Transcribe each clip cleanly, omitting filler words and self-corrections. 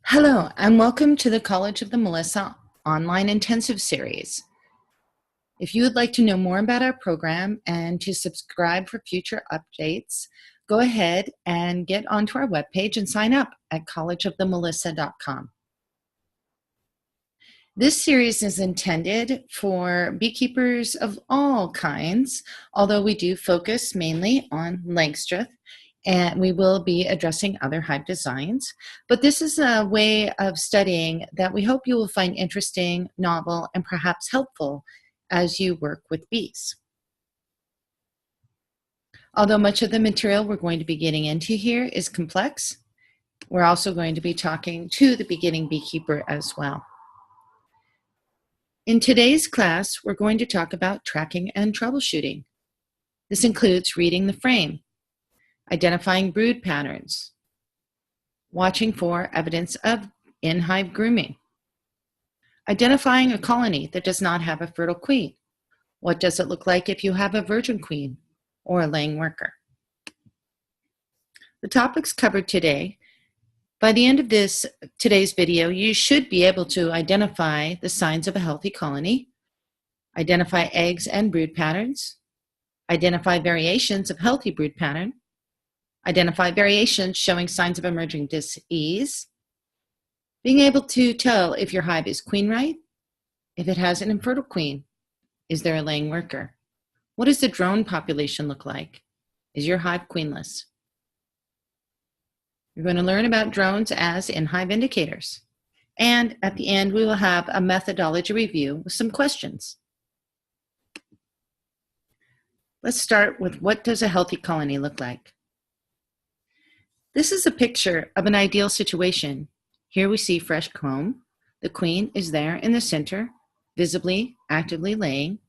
Hello, and welcome to the College of the Melissa online intensive series. If you would like to know more about our program and to subscribe for future updates, go ahead and get onto our webpage and sign up at collegeofthemelissa.com. This series is intended for beekeepers of all kinds, although we do focus mainly on Langstroth, and we will be addressing other hive designs. But this is a way of studying that we hope you will find interesting, novel, and perhaps helpful as you work with bees. Although much of the material we're going to be getting into here is complex, we're also going to be talking to the beginning beekeeper as well. In today's class, we're going to talk about tracking and troubleshooting. This includes reading the frame, identifying brood patterns, watching for evidence of in-hive grooming, identifying a colony that does not have a fertile queen. What does it look like if you have a virgin queen or a laying worker? The topics covered today. By the end of today's video, you should be able to identify the signs of a healthy colony, identify eggs and brood patterns, identify variations of healthy brood pattern, identify variations showing signs of emerging dis-ease, being able to tell if your hive is queen right, if it has an infertile queen, is there a laying worker? What does the drone population look like? Is your hive queenless? You're going to learn about drones as in-hive indicators. And at the end, we will have a methodology review with some questions. Let's start with, what does a healthy colony look like? This is a picture of an ideal situation. Here we see fresh comb. The queen is there in the center, visibly, actively laying,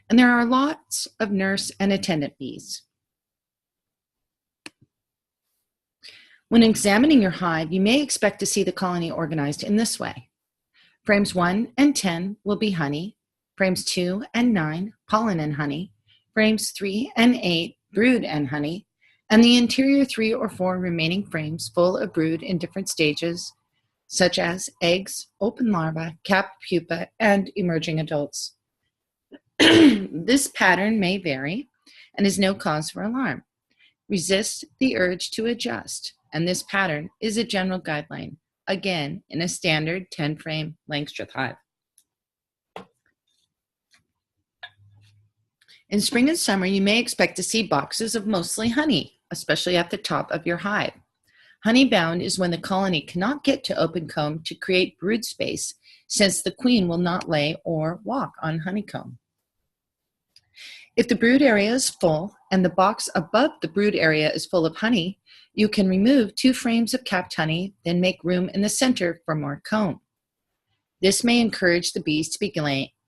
and there are lots of nurse and attendant bees. When examining your hive, you may expect to see the colony organized in this way. Frames 1 and 10 will be honey, frames 2 and 9, pollen and honey, frames 3 and 8, brood and honey, and the interior 3 or 4 remaining frames full of brood in different stages, such as eggs, open larvae, capped pupa, and emerging adults. This pattern may vary and is no cause for alarm. Resist the urge to adjust, and this pattern is a general guideline, again, in a standard 10-frame Langstroth hive. In spring and summer, you may expect to see boxes of mostly honey, especially at the top of your hive. Honey-bound is when the colony cannot get to open comb to create brood space, since the queen will not lay or walk on honeycomb. If the brood area is full and the box above the brood area is full of honey, you can remove 2 frames of capped honey, then make room in the center for more comb. This may encourage the bees to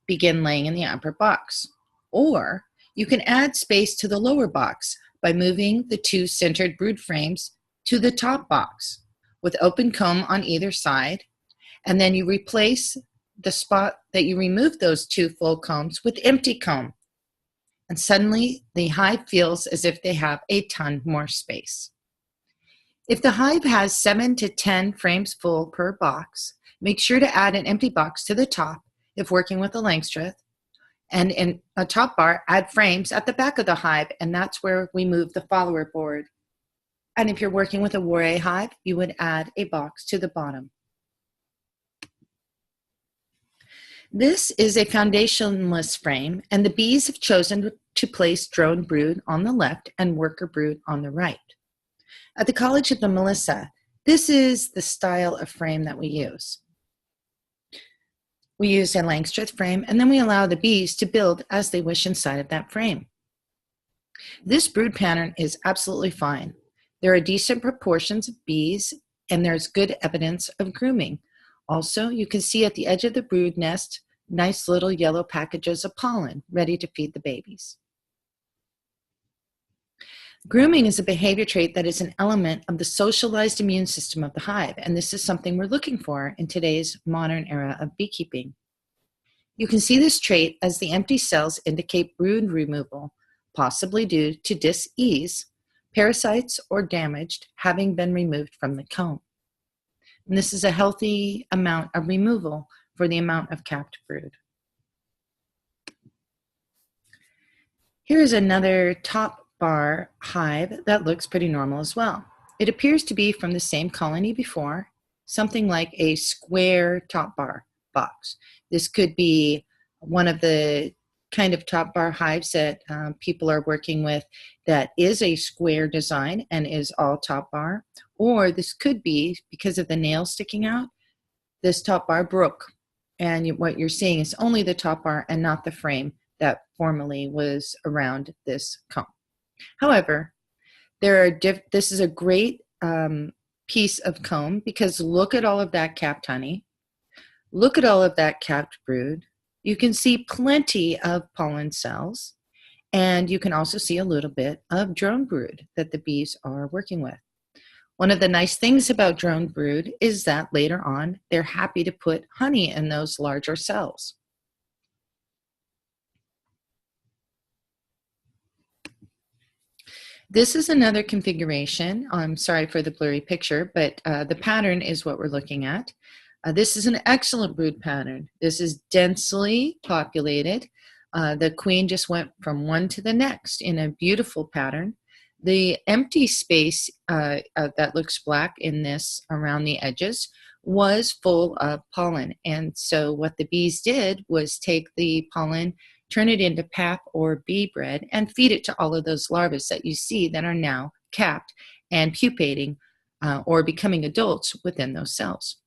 begin laying in the upper box. Or you can add space to the lower box by moving the 2 centered brood frames to the top box with open comb on either side, and then you replace the spot that you removed those 2 full combs with empty comb. And suddenly the hive feels as if they have a ton more space. If the hive has 7 to 10 frames full per box, make sure to add an empty box to the top if working with a Langstroth, and in a top bar, add frames at the back of the hive, and that's where we move the follower board. And if you're working with a Waré hive, you would add a box to the bottom. This is a foundationless frame, and the bees have chosen to place drone brood on the left and worker brood on the right. At the College of the Melissa, this is the style of frame that we use. We use a Langstroth frame, and then we allow the bees to build as they wish inside of that frame. This brood pattern is absolutely fine. There are decent proportions of bees, and there's good evidence of grooming. Also, you can see at the edge of the brood nest, nice little yellow packages of pollen ready to feed the babies. Grooming is a behavior trait that is an element of the socialized immune system of the hive, and this is something we're looking for in today's modern era of beekeeping. You can see this trait as the empty cells indicate brood removal, possibly due to dis-ease, parasites, or damaged having been removed from the comb. And this is a healthy amount of removal for the amount of capped brood. Here's another top bar hive that looks pretty normal as well. It appears to be from the same colony before, something like a square top bar box. This could be one of the kind of top bar hives that people are working with that is a square design and is all top bar, or this could be, because of the nails sticking out, this top bar broke, and what you're seeing is only the top bar and not the frame that formerly was around this comb. However, this is a great piece of comb, because look at all of that capped honey. Look at all of that capped brood. You can see plenty of pollen cells, and you can also see a little bit of drone brood that the bees are working with. One of the nice things about drone brood is that later on, they're happy to put honey in those larger cells. This is another configuration. I'm sorry for the blurry picture, but the pattern is what we're looking at. This is an excellent brood pattern. This is densely populated. The queen just went from one to the next in a beautiful pattern. The empty space that looks black in this around the edges was full of pollen. And so what the bees did was take the pollen, turn it into pap or bee bread, and feed it to all of those larvae that you see that are now capped and pupating or becoming adults within those cells.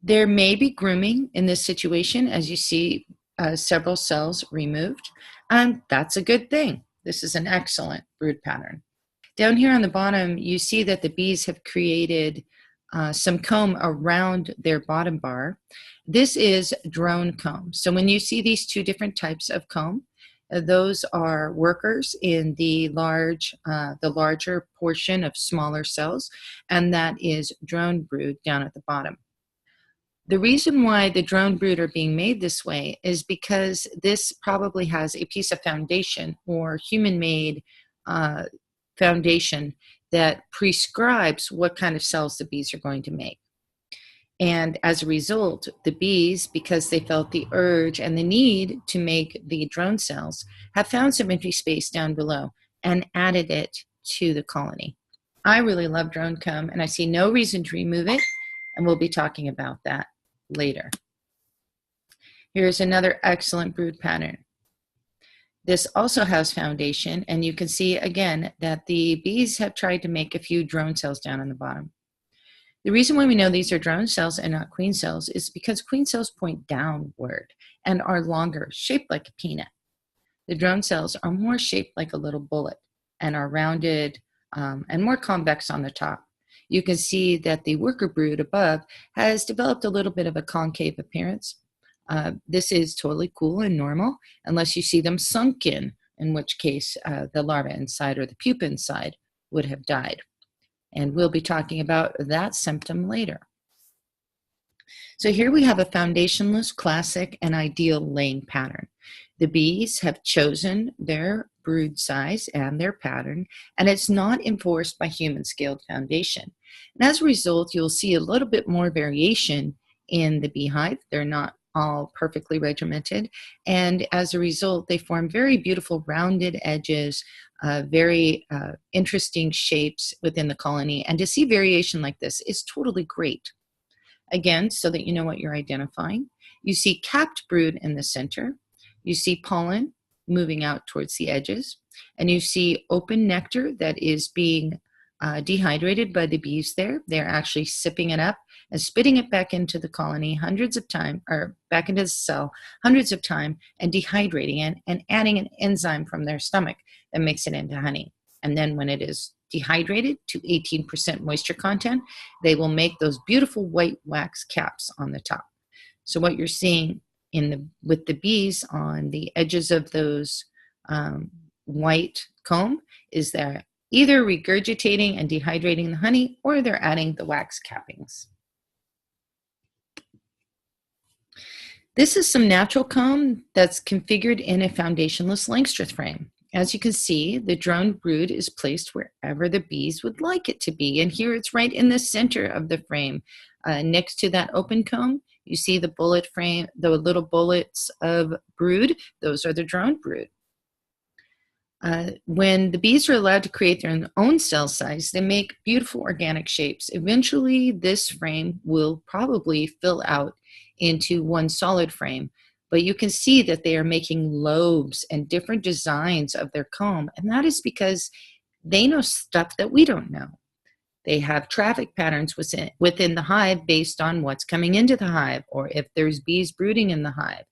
There may be grooming in this situation, as you see several cells removed, and that's a good thing. This is an excellent brood pattern. Down here on the bottom, you see that the bees have created some comb around their bottom bar. This is drone comb. So when you see these two different types of comb, those are workers in the larger portion of smaller cells, and that is drone brood down at the bottom. The reason why the drone brood are being made this way is because this probably has a piece of foundation or human-made foundation that prescribes what kind of cells the bees are going to make. And as a result, the bees, because they felt the urge and the need to make the drone cells, have found some empty space down below and added it to the colony. I really love drone comb, and I see no reason to remove it, and we'll be talking about that later. Here's another excellent brood pattern. This also has foundation, and you can see again that the bees have tried to make a few drone cells down on the bottom. The reason why we know these are drone cells and not queen cells is because queen cells point downward and are longer, shaped like a peanut. The drone cells are more shaped like a little bullet and are rounded and more convex on the top. You can see that the worker brood above has developed a little bit of a concave appearance. This is totally cool and normal unless you see them sunken, in which case the larva inside or the pupa inside would have died. And we'll be talking about that symptom later. So here we have a foundationless, classic, and ideal laying pattern. The bees have chosen their brood size and their pattern, and it's not enforced by human scaled foundation. And as a result, you'll see a little bit more variation in the beehive. They're not all perfectly regimented, and as a result, they form very beautiful rounded edges, very interesting shapes within the colony. And to see variation like this is totally great. Again, so that you know what you're identifying, you see capped brood in the center, you see pollen moving out towards the edges, and you see open nectar that is being dehydrated by the bees there. They're actually sipping it up and spitting it back into the colony hundreds of times, or back into the cell hundreds of times, and dehydrating it and adding an enzyme from their stomach that makes it into honey. And then when it is dehydrated to 18% moisture content, they will make those beautiful white wax caps on the top. So what you're seeing with the bees on the edges of those white comb is they're either regurgitating and dehydrating the honey, or they're adding the wax cappings. This is some natural comb that's configured in a foundationless Langstroth frame. As you can see, the drone brood is placed wherever the bees would like it to be. And here it's right in the center of the frame. Next to that open comb, you see the bullet frame, the little bullets of brood. Those are the drone brood. When the bees are allowed to create their own cell size, they make beautiful organic shapes. Eventually, this frame will probably fill out into one solid frame, but you can see that they are making lobes and different designs of their comb, and that is because they know stuff that we don't know. They have traffic patterns within the hive based on what's coming into the hive or if there's bees brooding in the hive.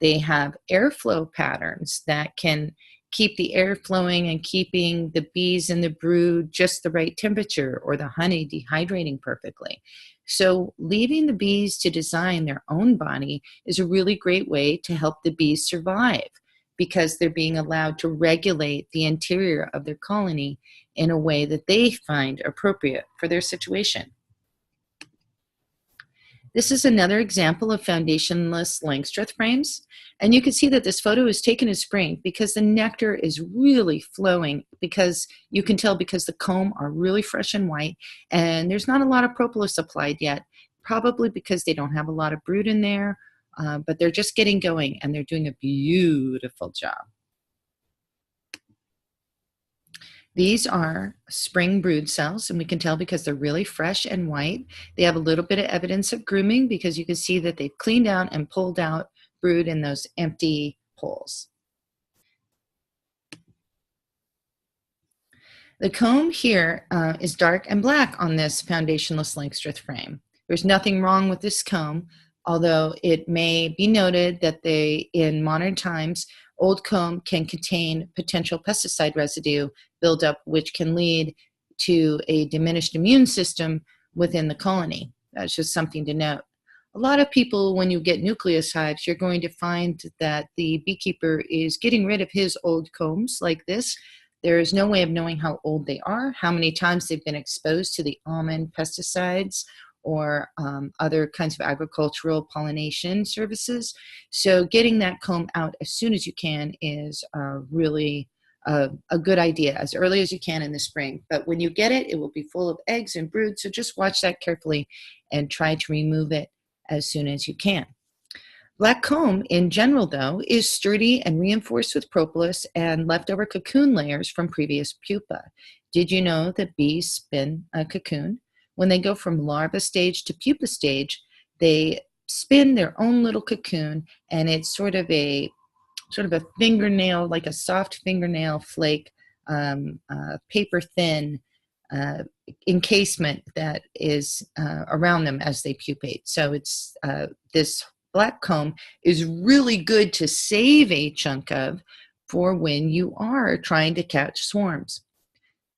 They have airflow patterns that can keep the air flowing and keeping the bees in the brood just the right temperature or the honey dehydrating perfectly. So leaving the bees to design their own body is a really great way to help the bees survive because they're being allowed to regulate the interior of their colony in a way that they find appropriate for their situation. This is another example of foundationless Langstroth frames. And you can see that this photo is taken in spring because the nectar is really flowing because you can tell because the comb are really fresh and white and there's not a lot of propolis applied yet, probably because they don't have a lot of brood in there, but they're just getting going and they're doing a beautiful job. These are spring brood cells, and we can tell because they're really fresh and white. They have a little bit of evidence of grooming because you can see that they've cleaned out and pulled out brood in those empty holes. The comb here is dark and black on this foundationless Langstroth frame. There's nothing wrong with this comb, although it may be noted that in modern times, old comb can contain potential pesticide residue buildup, which can lead to a diminished immune system within the colony. That's just something to note. A lot of people, when you get nucleus hives, you're going to find that the beekeeper is getting rid of his old combs like this. There is no way of knowing how old they are, how many times they've been exposed to the almond pesticides or other kinds of agricultural pollination services. So getting that comb out as soon as you can is really a good idea, as early as you can in the spring. But when you get it, it will be full of eggs and brood, so just watch that carefully and try to remove it as soon as you can. Black comb in general, though, is sturdy and reinforced with propolis and leftover cocoon layers from previous pupa. Did you know that bees spin a cocoon? When they go from larva stage to pupa stage, they spin their own little cocoon, and it's sort of a fingernail, like a soft fingernail flake, paper thin encasement that is around them as they pupate. So it's this black comb is really good to save a chunk of for when you are trying to catch swarms.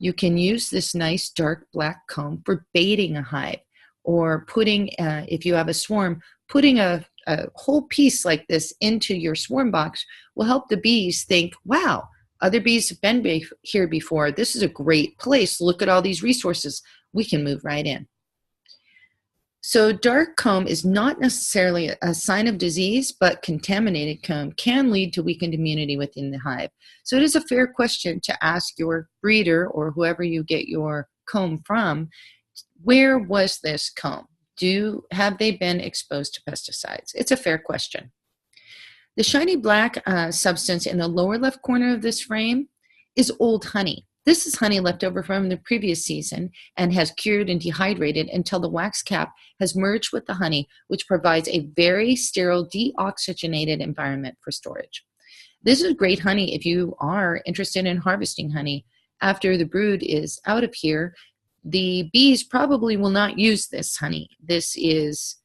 You can use this nice dark black comb for baiting a hive or putting, if you have a swarm, putting a whole piece like this into your swarm box will help the bees think, wow, other bees have been here before. This is a great place. Look at all these resources. We can move right in. So dark comb is not necessarily a sign of disease, but contaminated comb can lead to weakened immunity within the hive. So it is a fair question to ask your breeder or whoever you get your comb from, where was this comb? Have they been exposed to pesticides? It's a fair question. The shiny black substance in the lower left corner of this frame is old honey. This is honey left over from the previous season and has cured and dehydrated until the wax cap has merged with the honey, which provides a very sterile, deoxygenated environment for storage. This is great honey if you are interested in harvesting honey. After the brood is out of here, the bees probably will not use this honey. This is,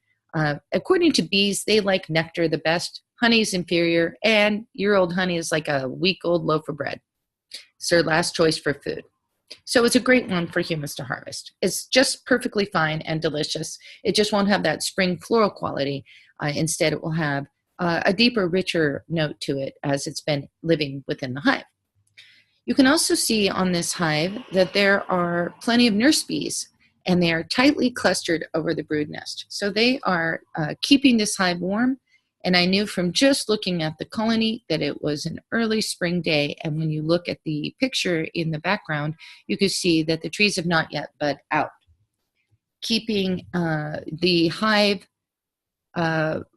according to bees, they like nectar the best. Honey is inferior, and your old honey is like a week-old loaf of bread. It's their last choice for food. So it's a great one for humans to harvest. It's just perfectly fine and delicious. It just won't have that spring floral quality. Instead, it will have a deeper, richer note to it as it's been living within the hive. You can also see on this hive that there are plenty of nurse bees, and they are tightly clustered over the brood nest. So they are keeping this hive warm And I knew from just looking at the colony that it was an early spring day. And when you look at the picture in the background, you can see that the trees have not yet bud out. Keeping the hive,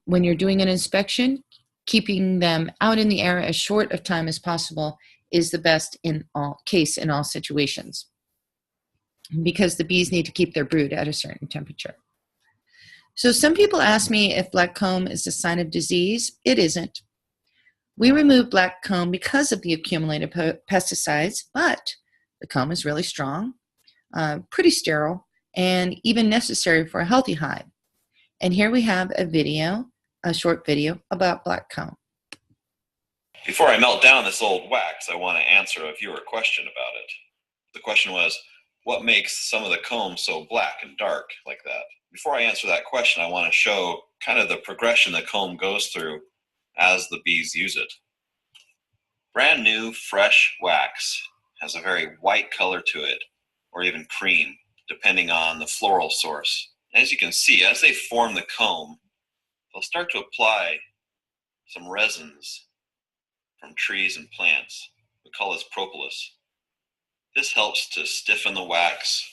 when you're doing an inspection, keeping them out in the air as short of time as possible is the best in all situations, because the bees need to keep their brood at a certain temperature. So some people ask me if black comb is a sign of disease. It isn't. We remove black comb because of the accumulated pesticides, but the comb is really strong, pretty sterile, and even necessary for a healthy hive. And here we have a short video about black comb. Before I melt down this old wax, I want to answer a viewer question about it. The question was, what makes some of the comb so black and dark like that? Before I answer that question, I want to show kind of the progression the comb goes through as the bees use it. Brand new, fresh wax has a very white color to it, or even cream, depending on the floral source. As you can see, as they form the comb, they'll start to apply some resins from trees and plants. We call this propolis. This helps to stiffen the wax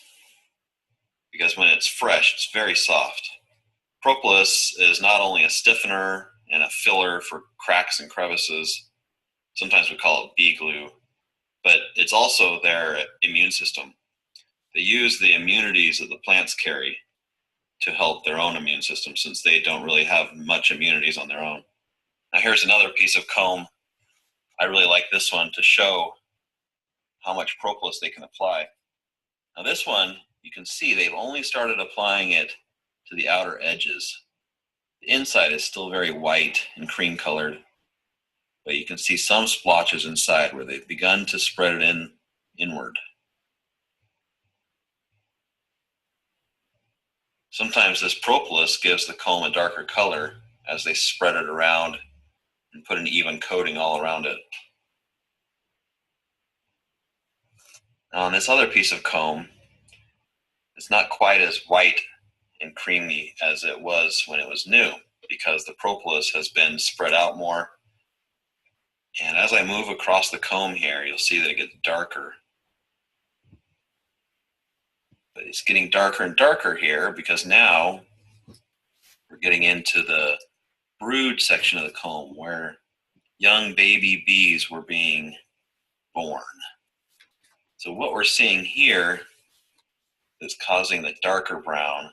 because when it's fresh, it's very soft. Propolis is not only a stiffener and a filler for cracks and crevices, sometimes we call it bee glue, but it's also their immune system. They use the immunities that the plants carry to help their own immune system, since they don't really have much immunities on their own. Now here's another piece of comb. I really like this one to show how much propolis they can apply. Now this one, you can see they've only started applying it to the outer edges. The inside is still very white and cream colored, but you can see some splotches inside where they've begun to spread it inward. Sometimes this propolis gives the comb a darker color as they spread it around and put an even coating all around it. Now on this other piece of comb, it's not quite as white and creamy as it was when it was new, because the propolis has been spread out more. And as I move across the comb here, you'll see that it gets darker. But it's getting darker and darker here because now we're getting into the brood section of the comb where young baby bees were being born. So what we're seeing here that's causing the darker brown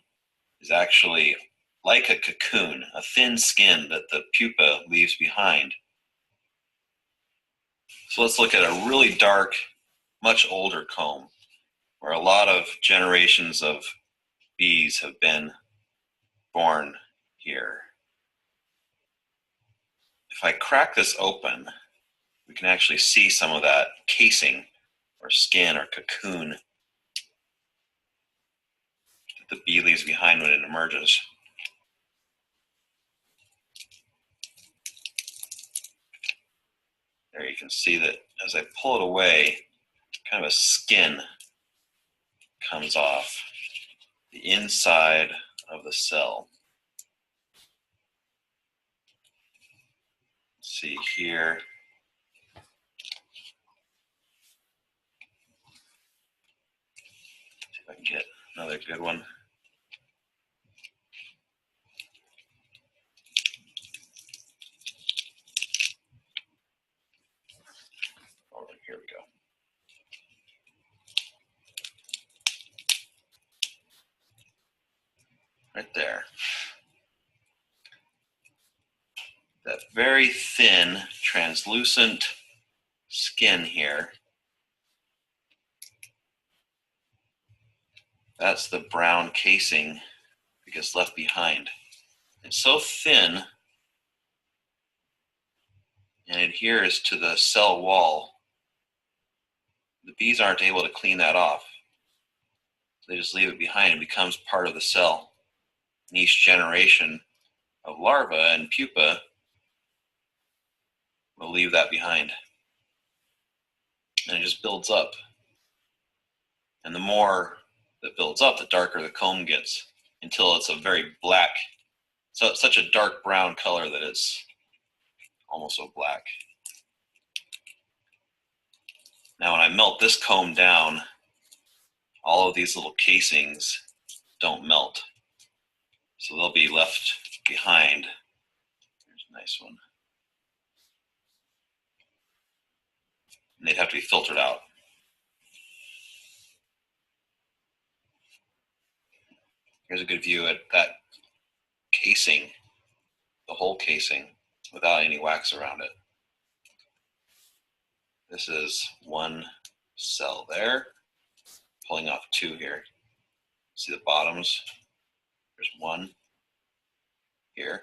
is actually like a cocoon, a thin skin that the pupa leaves behind. So let's look at a really dark, much older comb where a lot of generations of bees have been born here. If I crack this open, we can actually see some of that casing or skin or cocoon that the bee leaves behind when it emerges. There you can see that as I pull it away, kind of a skin comes off the inside of the cell. Let's see here. See if I can get another good one. Oh, here we go. Right there. That very thin, translucent skin here, that's the brown casing that gets left behind. It's so thin and adheres to the cell wall, the bees aren't able to clean that off. They just leave it behind. It becomes part of the cell. And each generation of larvae and pupa will leave that behind. And it just builds up. And the more that builds up, the darker the comb gets, until it's a very black, So it's such a dark brown color that it's almost so black. Now when I melt this comb down, all of these little casings don't melt. So they'll be left behind. Here's a nice one. And they'd have to be filtered out. Here's a good view at that casing, the whole casing, without any wax around it. This is one cell there, pulling off two here. See the bottoms? There's one here.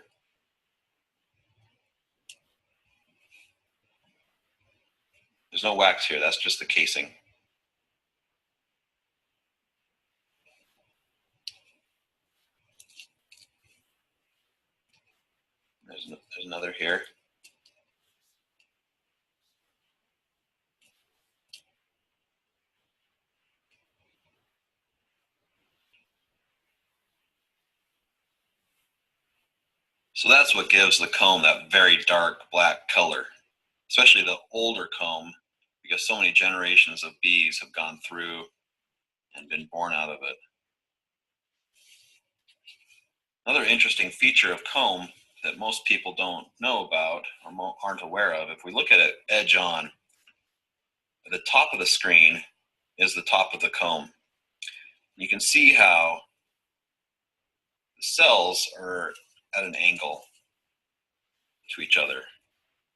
There's no wax here, that's just the casing. There's another here. So that's what gives the comb that very dark black color, especially the older comb, because so many generations of bees have gone through and been born out of it. Another interesting feature of comb that most people don't know about or aren't aware of, if we look at it edge on, at the top of the screen is the top of the comb. You can see how the cells are at an angle to each other.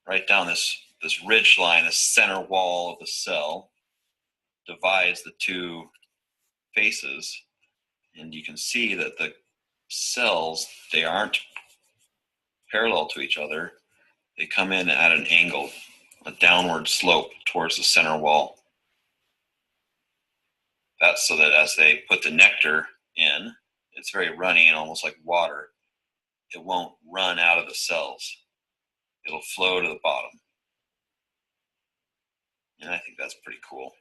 Right down this ridge line, the center wall of the cell divides the two faces, and you can see that the cells, they aren't parallel to each other. They come in at an angle, a downward slope towards the center wall. That's so that as they put the nectar in, it's very runny and almost like water. It won't run out of the cells. It'll flow to the bottom. And I think that's pretty cool.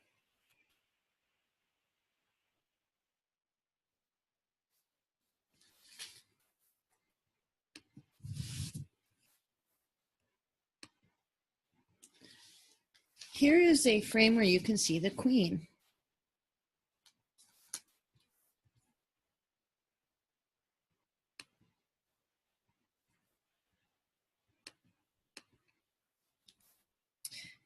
Here is a frame where you can see the queen.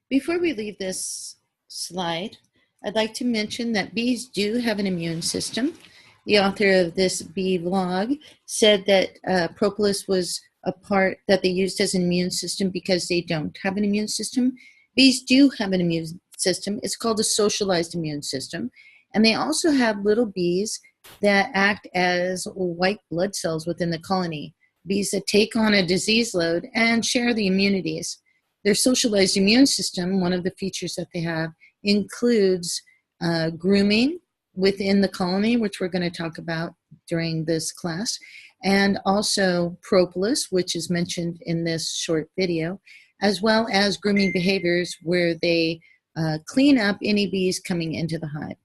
Before we leave this slide, I'd like to mention that bees do have an immune system. The author of this bee vlog said that propolis was a part that they used as an immune system because they don't have an immune system. Bees do have an immune system. It's called a socialized immune system. And they also have little bees that act as white blood cells within the colony. Bees that take on a disease load and share the immunities. Their socialized immune system, one of the features that they have, includes grooming within the colony, which we're going to talk about during this class, and also propolis, which is mentioned in this short video, as well as grooming behaviors where they clean up any bees coming into the hive.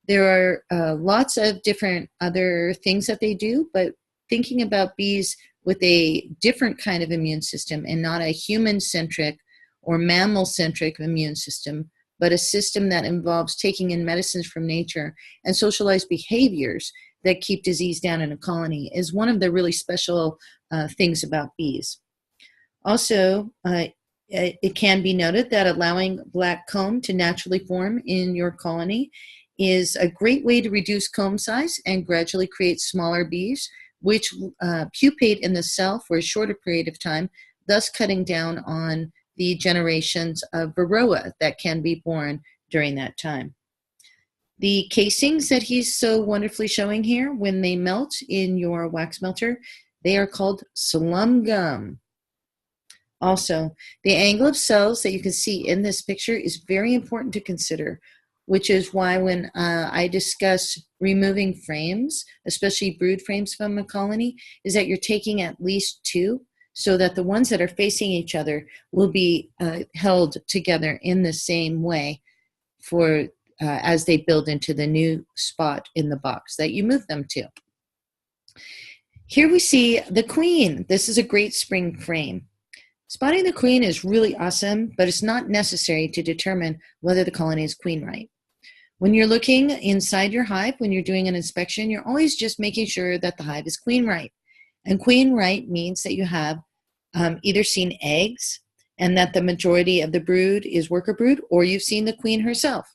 There are lots of different other things that they do, but thinking about bees with a different kind of immune system and not a human-centric or mammal-centric immune system, but a system that involves taking in medicines from nature and socialized behaviors that keep disease down in a colony is one of the really special things about bees. Also, it can be noted that allowing black comb to naturally form in your colony is a great way to reduce comb size and gradually create smaller bees, which pupate in the cell for a shorter period of time, thus cutting down on the generations of varroa that can be born during that time. The casings that he's so wonderfully showing here, when they melt in your wax melter, they are called slum gum. Also, the angle of cells that you can see in this picture is very important to consider, which is why when I discuss removing frames, especially brood frames from a colony, is that you're taking at least two so that the ones that are facing each other will be held together in the same way for as they build into the new spot in the box that you move them to. Here we see the queen. This is a great spring frame. Spotting the queen is really awesome, but it's not necessary to determine whether the colony is queen right. When you're looking inside your hive, when you're doing an inspection, you're always just making sure that the hive is queen right. And queen right means that you have either seen eggs and that the majority of the brood is worker brood, or you've seen the queen herself.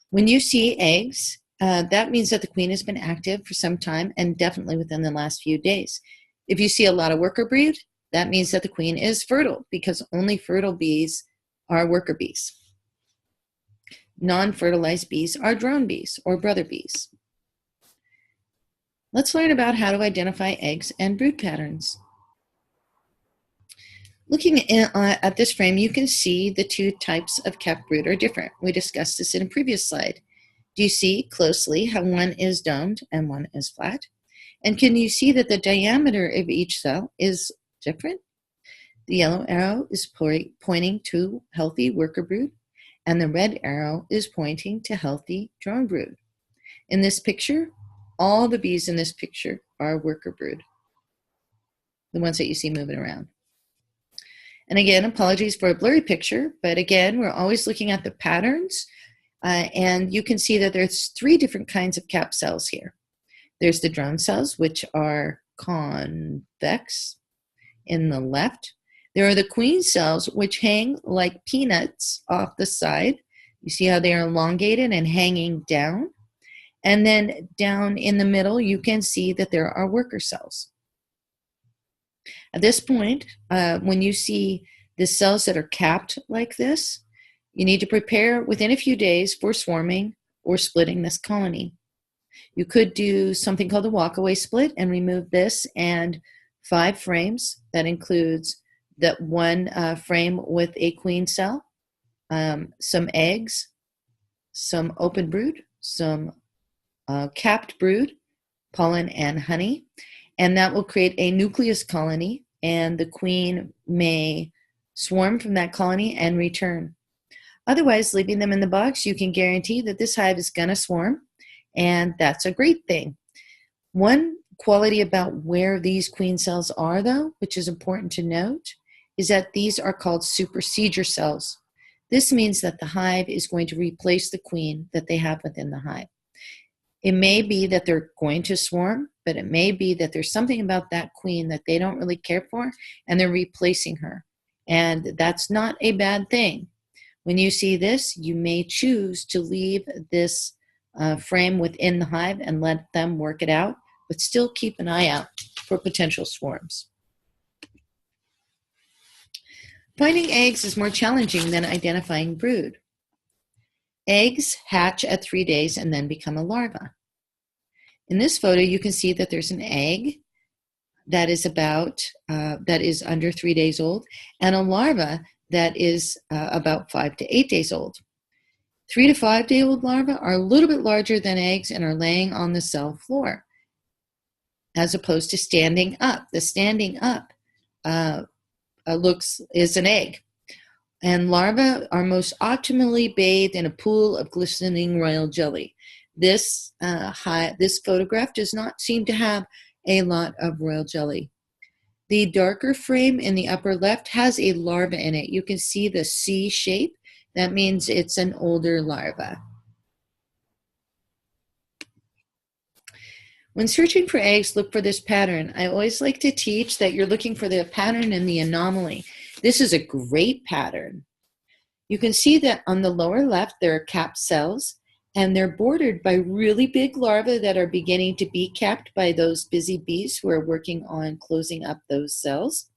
When you see eggs, that means that the queen has been active for some time and definitely within the last few days. If you see a lot of worker brood, that means that the queen is fertile, because only fertile bees are worker bees. Non-fertilized bees are drone bees or brother bees. Let's learn about how to identify eggs and brood patterns. Looking at this frame, you can see the two types of capped brood are different. We discussed this in a previous slide. Do you see closely how one is domed and one is flat? And can you see that the diameter of each cell is different? The yellow arrow is pointing to healthy worker brood, and the red arrow is pointing to healthy drone brood. In this picture, all the bees in this picture are worker brood, the ones that you see moving around. And again, apologies for a blurry picture, but again, we're always looking at the patterns, and you can see that there's three different kinds of capped cells here. There's the drone cells, which are convex in the left. There are the queen cells, which hang like peanuts off the side. You see how they are elongated and hanging down. And then down in the middle, you can see that there are worker cells. At this point, when you see the cells that are capped like this, you need to prepare within a few days for swarming or splitting this colony. You could do something called a walkaway split and remove this and 5 frames. That includes that one frame with a queen cell, some eggs, some open brood, some capped brood, pollen and honey, and that will create a nucleus colony, and the queen may swarm from that colony and return. Otherwise, leaving them in the box, you can guarantee that this hive is going to swarm, and that's a great thing. One quality about where these queen cells are, though, which is important to note, is that these are called supersedure cells. This means that the hive is going to replace the queen that they have within the hive. It may be that they're going to swarm, but it may be that there's something about that queen that they don't really care for, and they're replacing her. And that's not a bad thing. When you see this, you may choose to leave this frame within the hive and let them work it out, but still keep an eye out for potential swarms. Finding eggs is more challenging than identifying brood. Eggs hatch at 3 days and then become a larva. In this photo, you can see that there's an egg that is under 3 days old, and a larva that is about 5 to 8 days old. 3 to 5 day old larvae are a little bit larger than eggs and are laying on the cell floor, as opposed to standing up. The standing up is an egg. And larvae are most optimally bathed in a pool of glistening royal jelly. This photograph does not seem to have a lot of royal jelly. The darker frame in the upper left has a larva in it. You can see the C shape. That means it's an older larva. When searching for eggs, look for this pattern. I always like to teach that you're looking for the pattern and the anomaly. This is a great pattern. You can see that on the lower left, there are capped cells, and they're bordered by really big larvae that are beginning to be capped by those busy bees who are working on closing up those cells.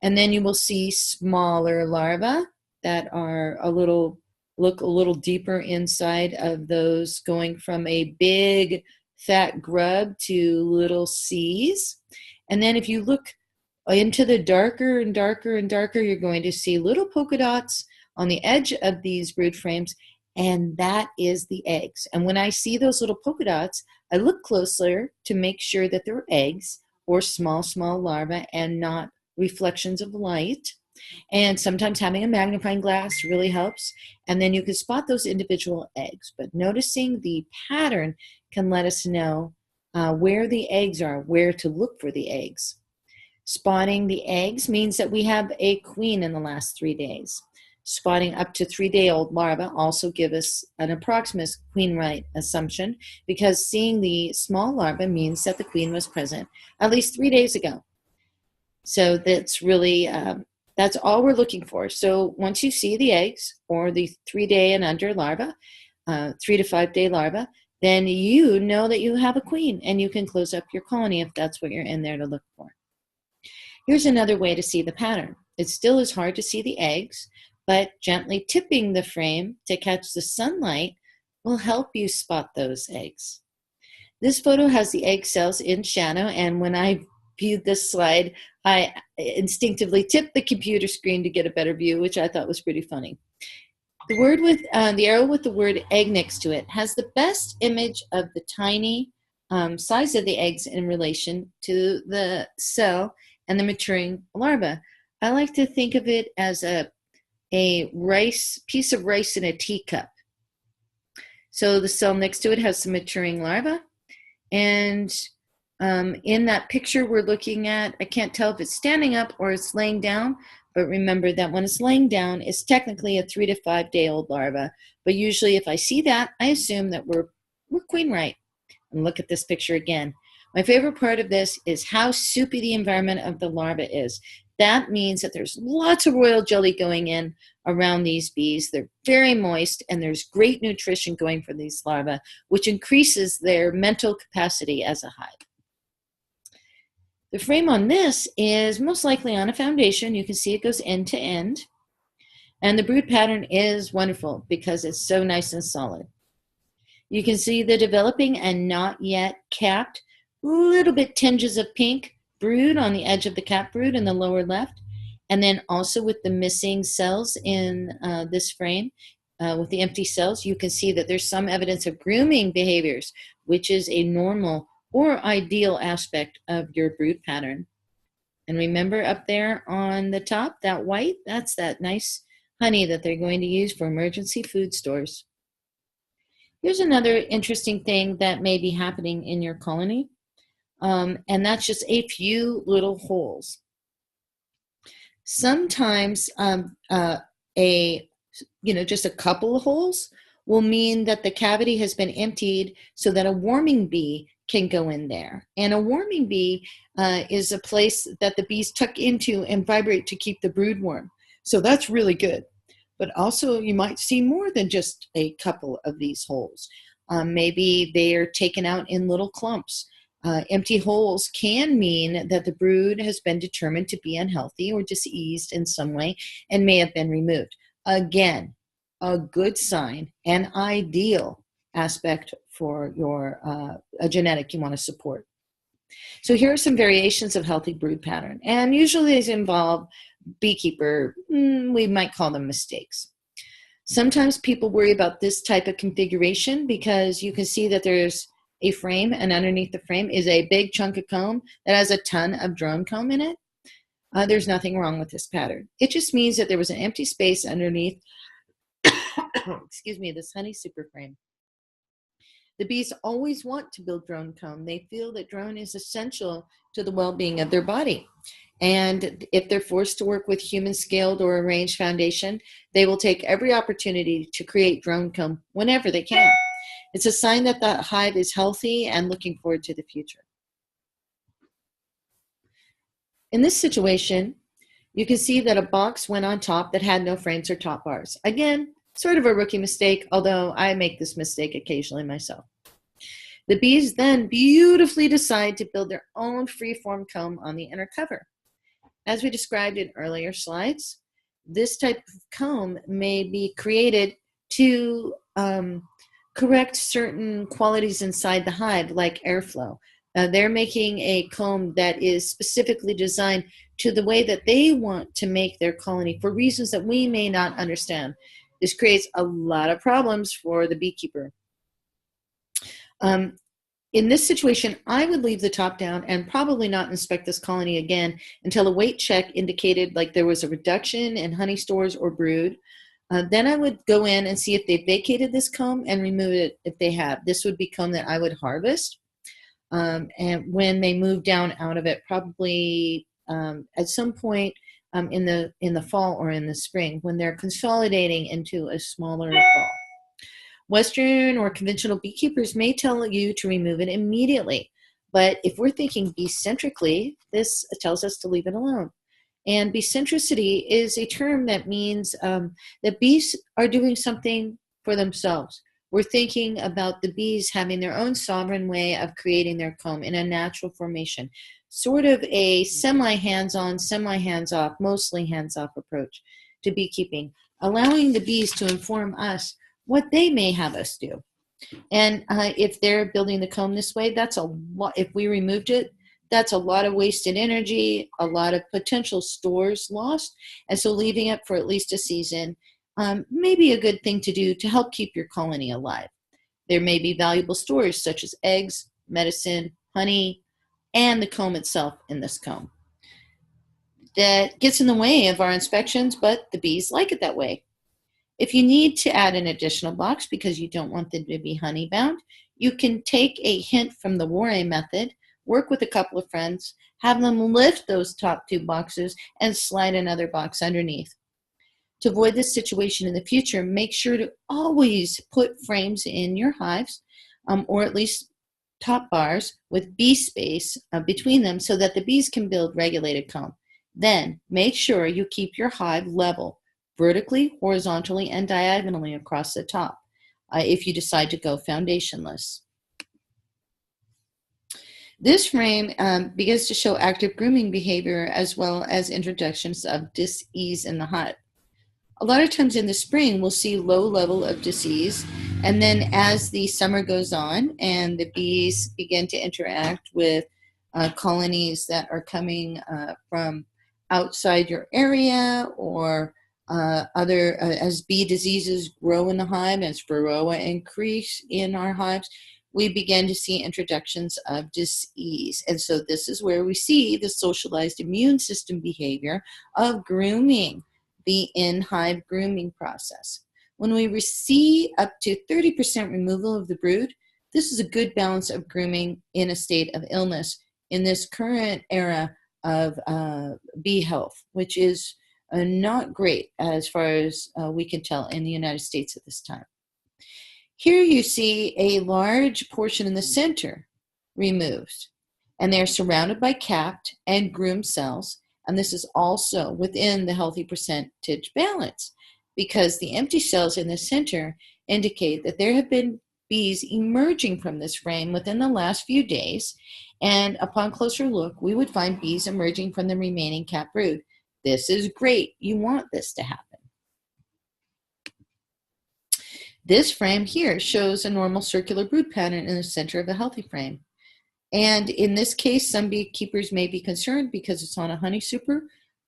And then you will see smaller larvae that are look a little deeper inside of those, going from a big fat grub to little C's. And then if you look into the darker and darker and darker, you're going to see little polka dots on the edge of these brood frames, and that is the eggs. And when I see those little polka dots, I look closer to make sure that they're eggs or small larvae and not reflections of light. And sometimes having a magnifying glass really helps. And then you can spot those individual eggs. But noticing the pattern can let us know where the eggs are, where to look for the eggs. Spotting the eggs means that we have a queen in the last 3 days. Spotting up to 3-day-old larvae also give us an approximate queen right assumption, because seeing the small larva means that the queen was present at least 3 days ago. So that's really, that's all we're looking for. So once you see the eggs or the 3-day and under larva, 3 to 5 day larva, then you know that you have a queen and you can close up your colony if that's what you're in there to look for. Here's another way to see the pattern. It still is hard to see the eggs, but gently tipping the frame to catch the sunlight will help you spot those eggs. This photo has the egg cells in shadow, and when I viewed this slide, I instinctively tipped the computer screen to get a better view, which I thought was pretty funny. The word with the arrow with the word egg next to it has the best image of the tiny size of the eggs in relation to the cell and the maturing larva. I like to think of it as a piece of rice in a teacup. So the cell next to it has some maturing larva, and in that picture we're looking at, I can't tell if it's standing up or it's laying down, but remember that when it's laying down, it's technically a 3 to 5 day old larva. But usually if I see that, I assume that we're queen right. And look at this picture again. My favorite part of this is how soupy the environment of the larva is. That means that there's lots of royal jelly going in around these bees. They're very moist, and there's great nutrition going for these larvae, which increases their mental capacity as a hive. The frame on this is most likely on a foundation. You can see it goes end to end. And the brood pattern is wonderful because it's so nice and solid. You can see the developing and not yet capped, little bit tinges of pink brood on the edge of the cap brood in the lower left. And then also with the missing cells in this frame, with the empty cells, you can see that there's some evidence of grooming behaviors, which is a normal or ideal aspect of your brood pattern. And remember up there on the top, that white, that's that nice honey that they're going to use for emergency food stores. Here's another interesting thing that may be happening in your colony, and that's just a few little holes. Sometimes just a couple of holes will mean that the cavity has been emptied so that a warming bee can go in there. And a warming bee is a place that the bees tuck into and vibrate to keep the brood warm. So that's really good. But also you might see more than just a couple of these holes. Maybe they are taken out in little clumps. Empty holes can mean that the brood has been determined to be unhealthy or diseased in some way and may have been removed. Again, a good sign, an ideal aspect for your a genetic you want to support. So here are some variations of healthy brood pattern, and usually these involve beekeeper, we might call them mistakes. Sometimes people worry about this type of configuration because you can see that there's a frame, and underneath the frame is a big chunk of comb that has a ton of drone comb in it. There's nothing wrong with this pattern. It just means that there was an empty space underneath excuse me, this honey super frame. The bees always want to build drone comb. They feel that drone is essential to the well-being of their body. And if they're forced to work with human scaled or arranged foundation, they will take every opportunity to create drone comb whenever they can. It's a sign that the hive is healthy and looking forward to the future. In this situation, you can see that a box went on top that had no frames or top bars. Again, sort of a rookie mistake, although I make this mistake occasionally myself. The bees then beautifully decide to build their own free-form comb on the inner cover. As we described in earlier slides, this type of comb may be created to correct certain qualities inside the hive, like airflow. They're making a comb that is specifically designed to the way that they want to make their colony for reasons that we may not understand. This creates a lot of problems for the beekeeper. In this situation, I would leave the top down and probably not inspect this colony again until a weight check indicated like there was a reduction in honey stores or brood. Then I would go in and see if they vacated this comb and remove it if they have. This would be comb that I would harvest. and when they move down out of it, probably at some point in the fall or in the spring, when they're consolidating into a smaller ball. Western or conventional beekeepers may tell you to remove it immediately, but if we're thinking bee-centrically, this tells us to leave it alone. And bee-centricity is a term that means that bees are doing something for themselves. We're thinking about the bees having their own sovereign way of creating their comb in a natural formation, sort of a semi-hands-on, semi-hands-off, mostly hands-off approach to beekeeping, allowing the bees to inform us what they may have us do. And if they're building the comb this way, that's a lot. If we removed it, that's a lot of wasted energy, a lot of potential stores lost. And so leaving it for at least a season may be a good thing to do to help keep your colony alive. There may be valuable stores such as eggs, medicine, honey, and the comb itself in this comb. That gets in the way of our inspections, but the bees like it that way. If you need to add an additional box because you don't want them to be honey bound, you can take a hint from the Warre method, work with a couple of friends, have them lift those top two boxes and slide another box underneath. To avoid this situation in the future, make sure to always put frames in your hives, or at least top bars with bee space between them so that the bees can build regulated comb. Then make sure you keep your hive level, vertically, horizontally, and diagonally across the top if you decide to go foundationless. This frame begins to show active grooming behavior as well as introductions of dis-ease in the hive. A lot of times in the spring, we'll see low level of dis-ease, and then as the summer goes on and the bees begin to interact with colonies that are coming from outside your area or as bee diseases grow in the hive, as varroa increase in our hives, we begin to see introductions of dis-ease. And so this is where we see the socialized immune system behavior of grooming, the in-hive grooming process. When we see up to 30% removal of the brood, this is a good balance of grooming in a state of illness in this current era of bee health, which is not great as far as we can tell in the United States at this time. Here you see a large portion in the center removed, and they're surrounded by capped and groomed cells, and this is also within the healthy percentage balance because the empty cells in the center indicate that there have been bees emerging from this frame within the last few days, and upon closer look, we would find bees emerging from the remaining capped brood. This is great. You want this to happen. This frame here shows a normal circular brood pattern in the center of the healthy frame. And in this case, some beekeepers may be concerned because it's on a honey super,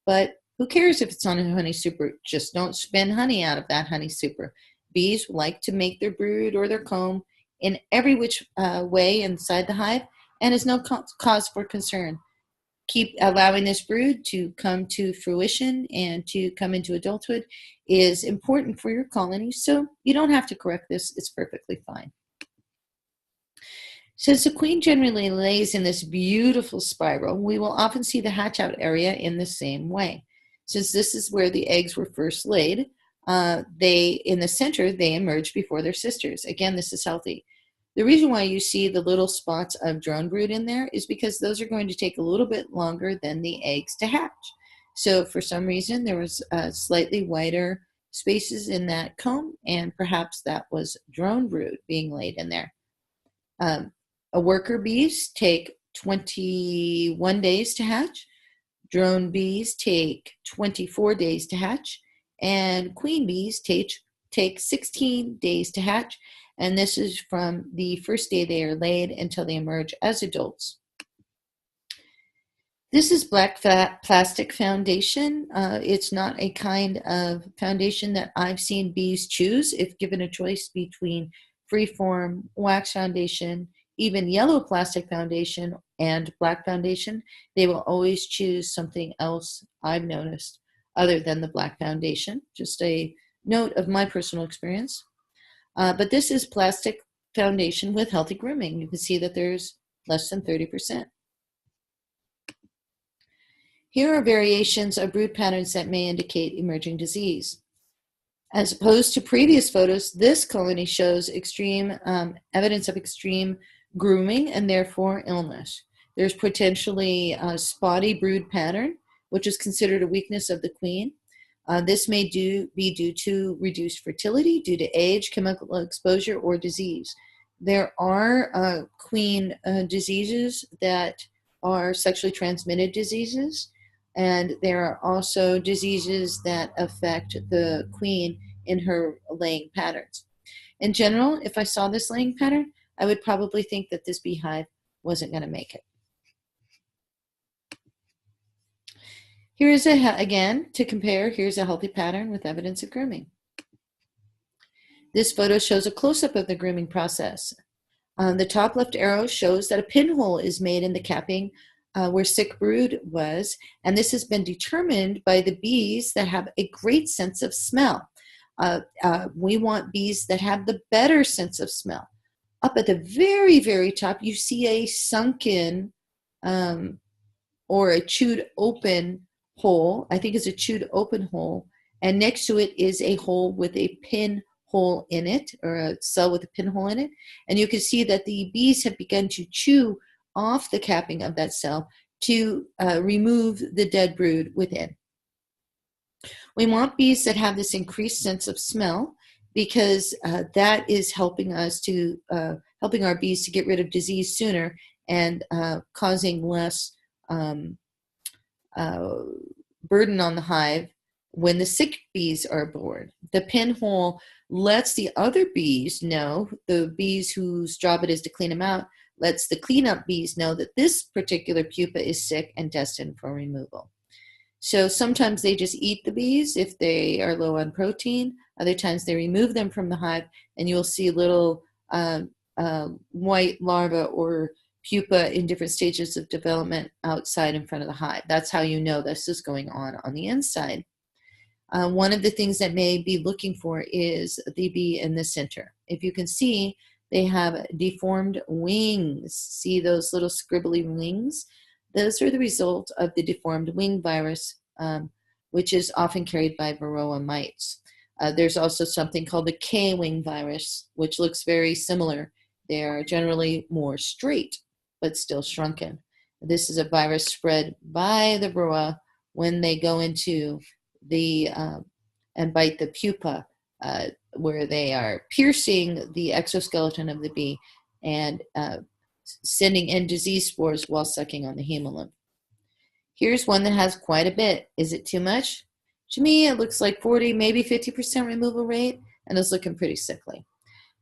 but who cares if it's on a honey super? Just don't spin honey out of that honey super. Bees like to make their brood or their comb in every which way inside the hive, and is no cause for concern. Keep allowing this brood to come to fruition and to come into adulthood is important for your colony, so you don't have to correct this. It's perfectly fine. Since the queen generally lays in this beautiful spiral, we will often see the hatch-out area in the same way. Since this is where the eggs were first laid, in the center, they emerge before their sisters. Again, this is healthy. The reason why you see the little spots of drone brood in there is because those are going to take a little bit longer than the eggs to hatch. So for some reason, there was slightly wider spaces in that comb, and perhaps that was drone brood being laid in there. Worker bees take 21 days to hatch. Drone bees take 24 days to hatch. And queen bees take 16 days to hatch. And this is from the first day they are laid until they emerge as adults. This is black plastic foundation. It's not a kind of foundation that I've seen bees choose. If given a choice between freeform, wax foundation, even yellow plastic foundation, and black foundation, they will always choose something else, I've noticed, other than the black foundation. Just a note of my personal experience. But this is plastic foundation with healthy grooming. You can see that there's less than 30%. Here are variations of brood patterns that may indicate emerging disease. As opposed to previous photos, this colony shows extreme evidence of extreme grooming and therefore illness. There's potentially a spotty brood pattern, which is considered a weakness of the queen. This may be due to reduced fertility, due to age, chemical exposure, or disease. There are queen diseases that are sexually transmitted diseases, and there are also diseases that affect the queen in her laying patterns. In general, if I saw this laying pattern, I would probably think that this beehive wasn't going to make it. Here's again, to compare, here's a healthy pattern with evidence of grooming. This photo shows a close-up of the grooming process. The top left arrow shows that a pinhole is made in the capping where sick brood was, and this has been determined by the bees that have a great sense of smell. We want bees that have the better sense of smell. Up at the very, very top, you see a sunken or a chewed open hole. I think it's a chewed open hole, and next to it is a hole with a pinhole in it, or a cell with a pinhole in it, and you can see that the bees have begun to chew off the capping of that cell to remove the dead brood within. We want bees that have this increased sense of smell because that is helping us to helping our bees to get rid of disease sooner and causing less burden on the hive when the sick bees are aboard. The pinhole lets the other bees know, the bees whose job it is to clean them out, lets the cleanup bees know that this particular pupa is sick and destined for removal. So sometimes they just eat the bees if they are low on protein. Other times they remove them from the hive, and you'll see little white larvae or pupa in different stages of development outside in front of the hive. That's how you know this is going on the inside. One of the things that may be looking for is the bee in the center. If you can see, they have deformed wings. See those little scribbly wings? Those are the result of the deformed wing virus, which is often carried by varroa mites. There's also something called the K-wing virus, which looks very similar. They are generally more straight, but still shrunken. This is a virus spread by the varroa when they go into the and bite the pupa, where they are piercing the exoskeleton of the bee and sending in disease spores while sucking on the hemolymph. Here's one that has quite a bit. Is it too much? To me, it looks like 40, maybe 50% removal rate, and it's looking pretty sickly.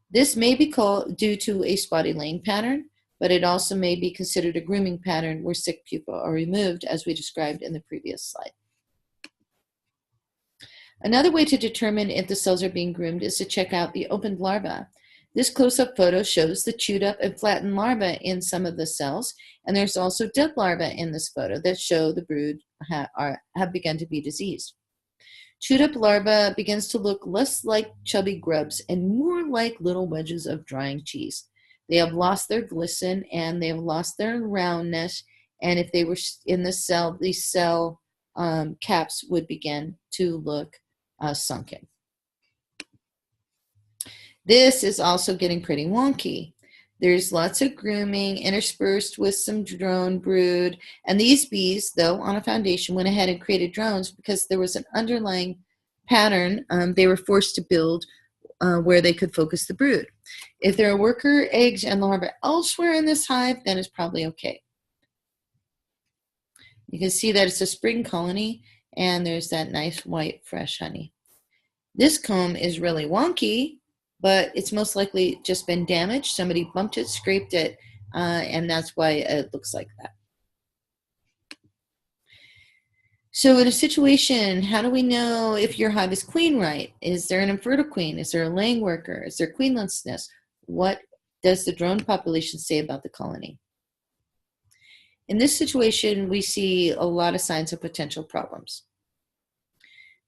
This may be due to a spotty laying pattern, but it also may be considered a grooming pattern where sick pupa are removed, as we described in the previous slide. Another way to determine if the cells are being groomed is to check out the opened larva. This close-up photo shows the chewed up and flattened larvae in some of the cells, and there's also dead larvae in this photo that show the brood have begun to be diseased. Chewed up larva begins to look less like chubby grubs and more like little wedges of drying cheese. They have lost their glisten and they have lost their roundness, and if they were in the cell, these cell caps would begin to look sunken. This is also getting pretty wonky. There's lots of grooming interspersed with some drone brood, and these bees, though, on a foundation, went ahead and created drones because there was an underlying pattern they were forced to build where they could focus the brood. If there are worker eggs and larvae elsewhere in this hive, then it's probably okay. You can see that it's a spring colony, and there's that nice white fresh honey. This comb is really wonky, but it's most likely just been damaged. Somebody bumped it, scraped it, and that's why it looks like that. So in a situation, how do we know if your hive is queen right? Is there an infertile queen? Is there a laying worker? Is there queenlessness? What does the drone population say about the colony? In this situation, we see a lot of signs of potential problems.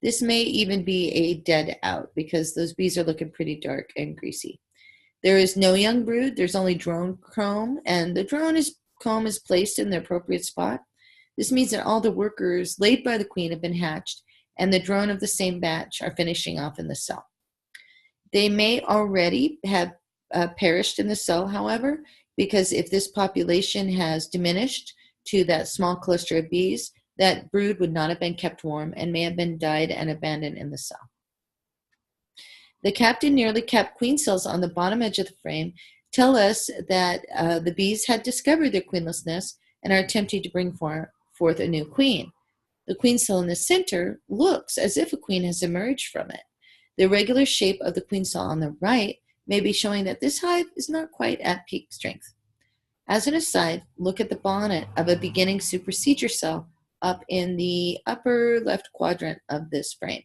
This may even be a dead out because those bees are looking pretty dark and greasy. There is no young brood. There's only drone comb, and the comb is placed in the appropriate spot. This means that all the workers laid by the queen have been hatched, and the drone of the same batch are finishing off in the cell. They may already have perished in the cell, however, because if this population has diminished to that small cluster of bees, that brood would not have been kept warm and may have been died and abandoned in the cell. The captain nearly kept queen cells on the bottom edge of the frame tell us that the bees had discovered their queenlessness and are attempting to bring forth a new queen. The queen cell in the center looks as if a queen has emerged from it. The irregular shape of the queen cell on the right may be showing that this hive is not quite at peak strength. As an aside, look at the bonnet of a beginning supersedure cell up in the upper left quadrant of this frame.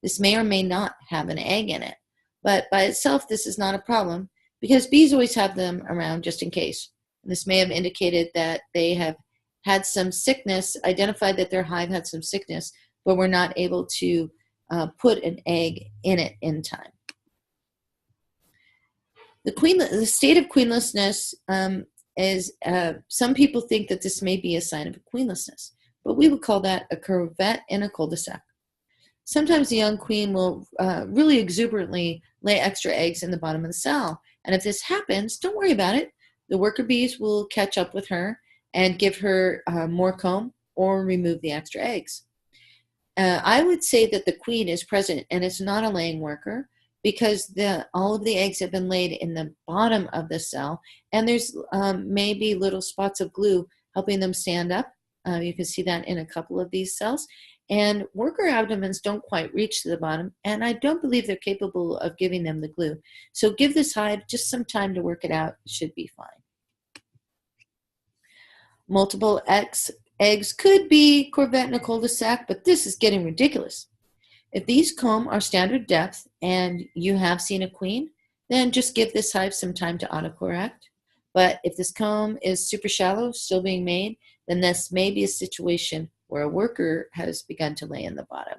This may or may not have an egg in it, but by itself this is not a problem because bees always have them around just in case. And this may have indicated that they have had some sickness, identified that their hive had some sickness, but were not able to put an egg in it in time. The state of queenlessness is, some people think that this may be a sign of queenlessness, but we would call that a curvet in a cul-de-sac. Sometimes the young queen will really exuberantly lay extra eggs in the bottom of the cell, and if this happens, don't worry about it. The worker bees will catch up with her and give her more comb or remove the extra eggs. I would say that the queen is present and it's not a laying worker because all of the eggs have been laid in the bottom of the cell, and there's maybe little spots of glue helping them stand up. You can see that in a couple of these cells. And worker abdomens don't quite reach to the bottom, and I don't believe they're capable of giving them the glue. So give this hive just some time to work it out. It should be fine. Multiple eggs could be corvet in a cul-de-sac, but this is getting ridiculous. If these comb are standard depth and you have seen a queen, then just give this hive some time to autocorrect. But if this comb is super shallow, still being made, then this may be a situation where a worker has begun to lay in the bottom.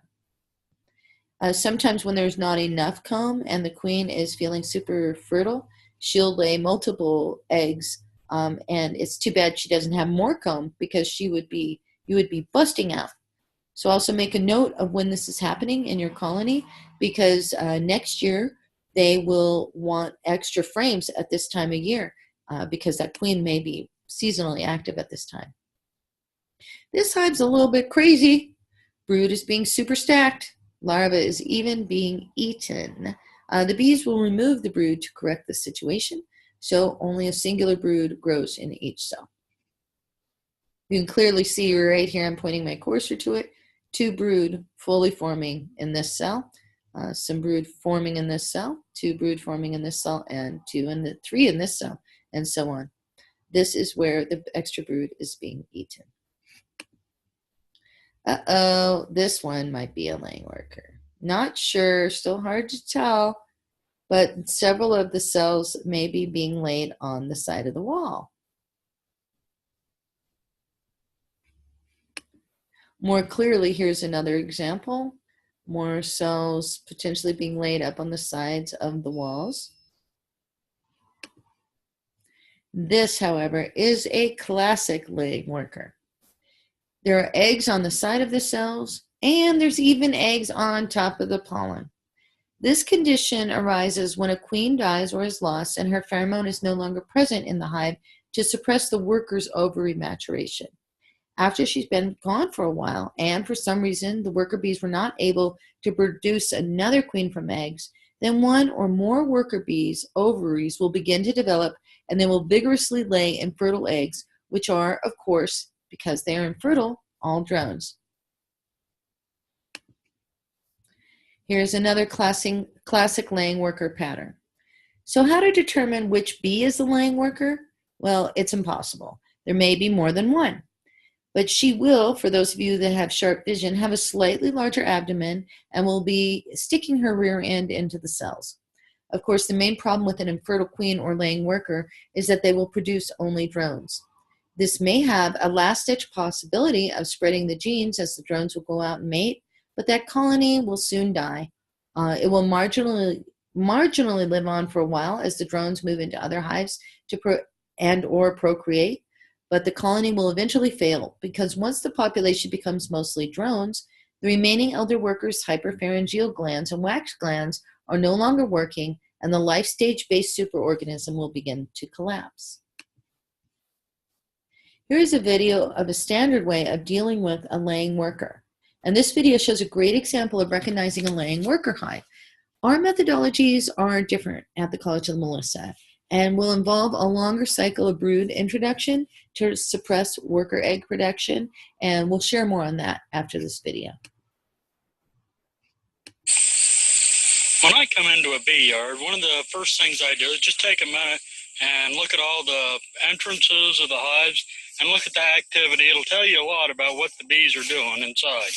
Sometimes when there's not enough comb and the queen is feeling super fertile, she'll lay multiple eggs, and it's too bad she doesn't have more comb because you would be busting out. So also make a note of when this is happening in your colony, because next year they will want extra frames at this time of year because that queen may be seasonally active at this time. This hive's a little bit crazy. Brood is being super stacked. Larva is even being eaten. The bees will remove the brood to correct the situation, so only a singular brood grows in each cell. You can clearly see right here, I'm pointing my cursor to it, 2 brood fully forming in this cell, some brood forming in this cell, 2 brood forming in this cell, and 3 in this cell, and so on. This is where the extra brood is being eaten. Uh-oh, this one might be a laying worker. Not sure, still hard to tell, but several of the cells may be being laid on the side of the wall. More clearly, here's another example. More cells potentially being laid up on the sides of the walls. This, however, is a classic laying worker. There are eggs on the side of the cells, and there's even eggs on top of the pollen. This condition arises when a queen dies or is lost and her pheromone is no longer present in the hive to suppress the worker's ovary maturation. After she's been gone for a while, and for some reason the worker bees were not able to produce another queen from eggs, then one or more worker bees' ovaries will begin to develop, and they will vigorously lay infertile eggs, which are, of course, because they are infertile, all drones. Here's another classic laying worker pattern. So how to determine which bee is the laying worker? Well, it's impossible. There may be more than one. But she will, for those of you that have sharp vision, have a slightly larger abdomen and will be sticking her rear end into the cells. Of course, the main problem with an infertile queen or laying worker is that they will produce only drones. This may have a last-ditch possibility of spreading the genes as the drones will go out and mate, but that colony will soon die. It will marginally marginally live on for a while as the drones move into other hives to or procreate, but the colony will eventually fail because once the population becomes mostly drones, the remaining elder workers' hyperpharyngeal glands and wax glands are no longer working, and the life stage-based superorganism will begin to collapse. Here is a video of a standard way of dealing with a laying worker. And this video shows a great example of recognizing a laying worker hive. Our methodologies are different at the College of Melissae and will involve a longer cycle of brood introduction to suppress worker egg production, and we'll share more on that after this video. When I come into a bee yard, one of the first things I do is just take a minute and look at all the entrances of the hives and look at the activity. It'll tell you a lot about what the bees are doing inside.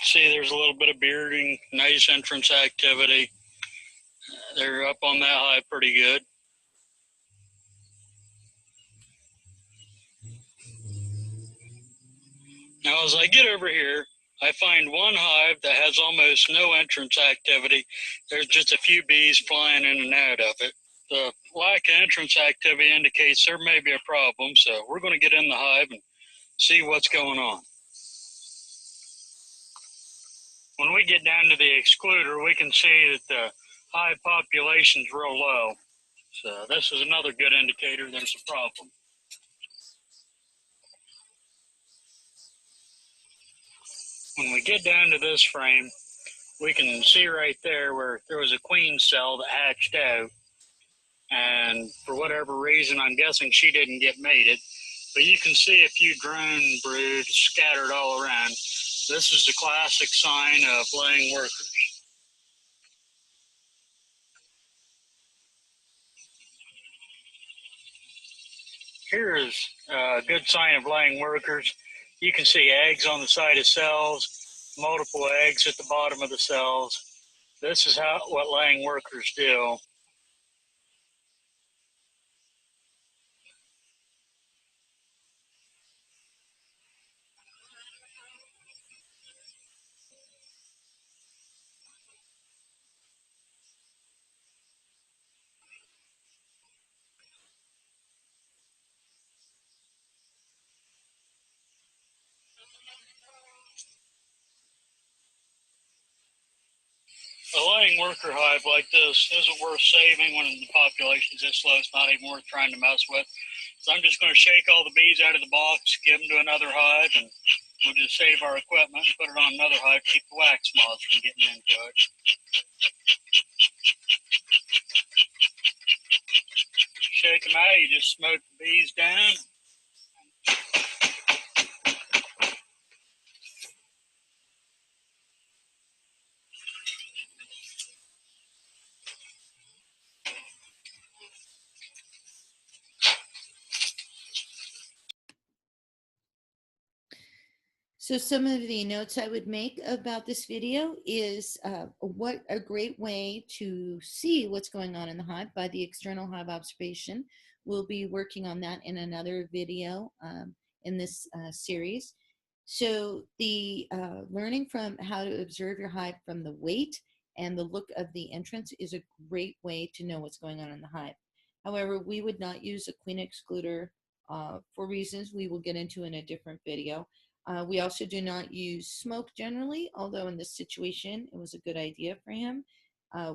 See, there's a little bit of bearding, nice entrance activity. They're up on that hive pretty good. Now, as I get over here, I find one hive that has almost no entrance activity. There's just a few bees flying in and out of it. The lack of entrance activity indicates there may be a problem, so we're going to get in the hive and see what's going on. When we get down to the excluder, we can see that the hive population's real low. So this is another good indicator there's a problem. When we get down to this frame, we can see right there where there was a queen cell that hatched out. And for whatever reason, I'm guessing she didn't get mated. But you can see a few drone brood scattered all around. This is the classic sign of laying workers. Here is a good sign of laying workers. You can see eggs on the side of cells, multiple eggs at the bottom of the cells. This is what laying workers do. A laying worker hive like this isn't worth saving when the population's this low. It's not even worth trying to mess with. So I'm just going to shake all the bees out of the box, give them to another hive, and we'll just save our equipment and put it on another hive, keep the wax moths from getting into it. Shake them out, you just smoke the bees down. So some of the notes I would make about this video is what a great way to see what's going on in the hive by the external hive observation. We'll be working on that in another video in this series. So the learning from how to observe your hive from the weight and the look of the entrance is a great way to know what's going on in the hive. However, we would not use a queen excluder for reasons we will get into in a different video. We also do not use smoke generally, although in this situation it was a good idea for him.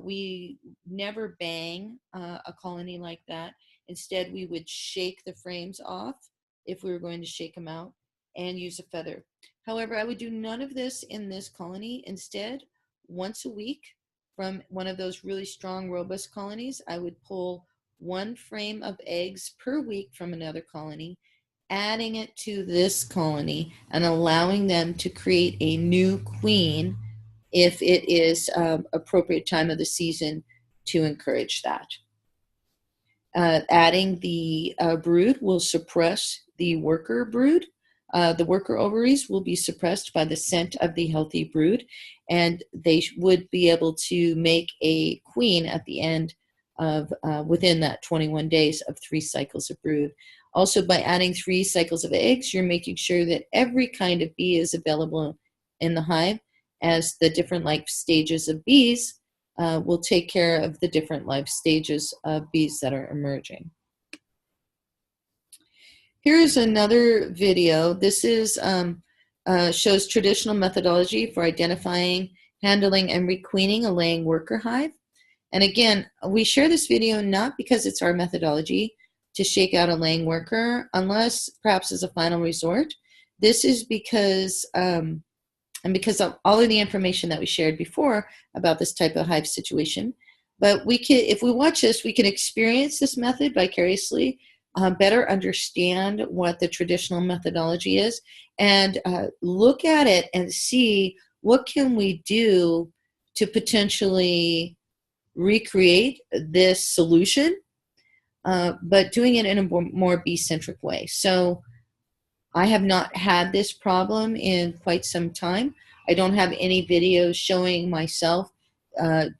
We never bang a colony like that. Instead, we would shake the frames off if we were going to shake them out and use a feather. However, I would do none of this in this colony. Instead, once a week from one of those really strong, robust colonies, I would pull one frame of eggs per week from another colony, adding it to this colony and allowing them to create a new queen if it is appropriate time of the season to encourage that. Adding the brood will suppress the worker brood. The worker ovaries will be suppressed by the scent of the healthy brood, and they would be able to make a queen at the end of within that 21 days of 3 cycles of brood. Also, by adding 3 cycles of eggs, you're making sure that every kind of bee is available in the hive, as the different life stages of bees will take care of the different life stages of bees that are emerging. Here's another video. This is shows traditional methodology for identifying, handling, and requeening a laying worker hive. And again, we share this video not because it's our methodology to shake out a laying worker, unless perhaps as a final resort. This is because, and because of all of the information that we shared before about this type of hive situation. But we can, if we watch this, we can experience this method vicariously, better understand what the traditional methodology is, and look at it and see what can we do to potentially recreate this solution, but doing it in a more bee-centric way. So I have not had this problem in quite some time. I don't have any videos showing myself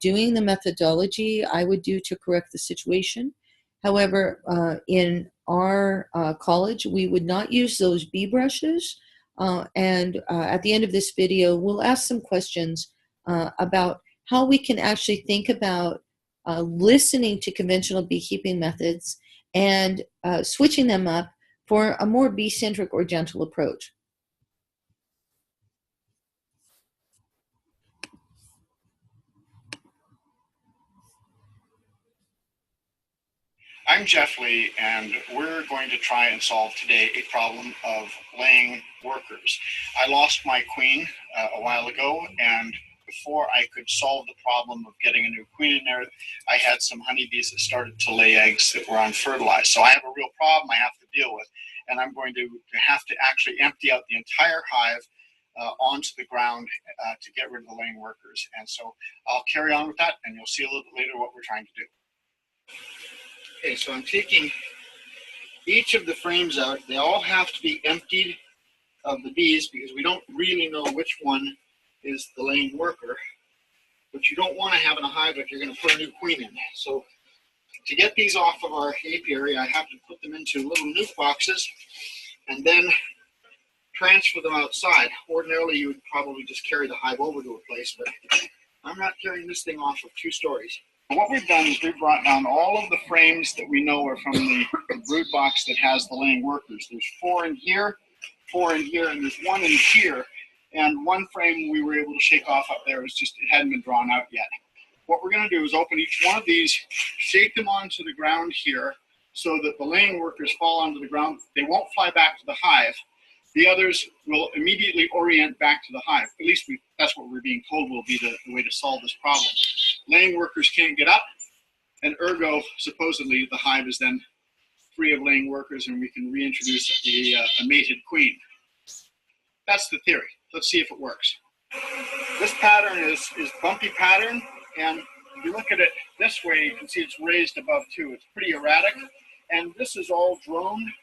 doing the methodology I would do to correct the situation. However, in our college, we would not use those bee brushes. And at the end of this video, we'll ask some questions about how we can actually think about listening to conventional beekeeping methods and switching them up for a more bee-centric or gentle approach. I'm Jeff Lee, and we're going to try and solve today a problem of laying workers. I lost my queen a while ago, and before I could solve the problem of getting a new queen in there, I had some honeybees that started to lay eggs that were unfertilized. So I have a real problem I have to deal with, and I'm going to have to actually empty out the entire hive onto the ground to get rid of the laying workers. And so I'll carry on with that, and you'll see a little bit later what we're trying to do. Okay, so I'm taking each of the frames out. They all have to be emptied of the bees because we don't really know which one is the laying worker, but you don't want to have in a hive if you're going to put a new queen in. So to get these off of our apiary, I have to put them into little nuke boxes and then transfer them outside. Ordinarily, you would probably just carry the hive over to a place, but I'm not carrying this thing off of 2 stories. What we've done is we've brought down all of the frames that we know are from the brood box that has the laying workers. There's 4 in here, 4 in here, and there's 1 in here. And 1 frame we were able to shake off up there. It hadn't been drawn out yet. What we're going to do is open each one of these, shake them onto the ground here so that the laying workers fall onto the ground. They won't fly back to the hive. The others will immediately orient back to the hive. At least that's what we're being told will be the way to solve this problem. Laying workers can't get up, and ergo, supposedly, the hive is then free of laying workers and we can reintroduce a mated queen. That's the theory. Let's see if it works. This pattern is bumpy pattern, and if you look at it this way, you can see it's raised above 2. It's pretty erratic, and this is all drone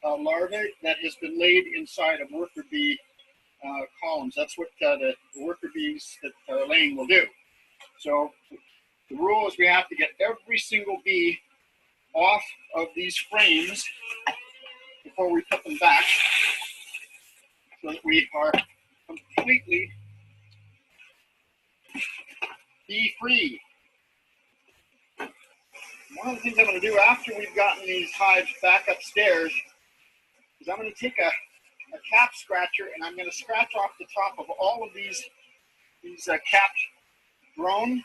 larvae that has been laid inside of worker bee columns. That's what the worker bees that are laying will do. So the rule is we have to get every single bee off of these frames before we put them back so that we are completely bee-free. One of the things I'm going to do after we've gotten these hives back upstairs is I'm going to take a cap scratcher and I'm going to scratch off the top of all of these capped drone.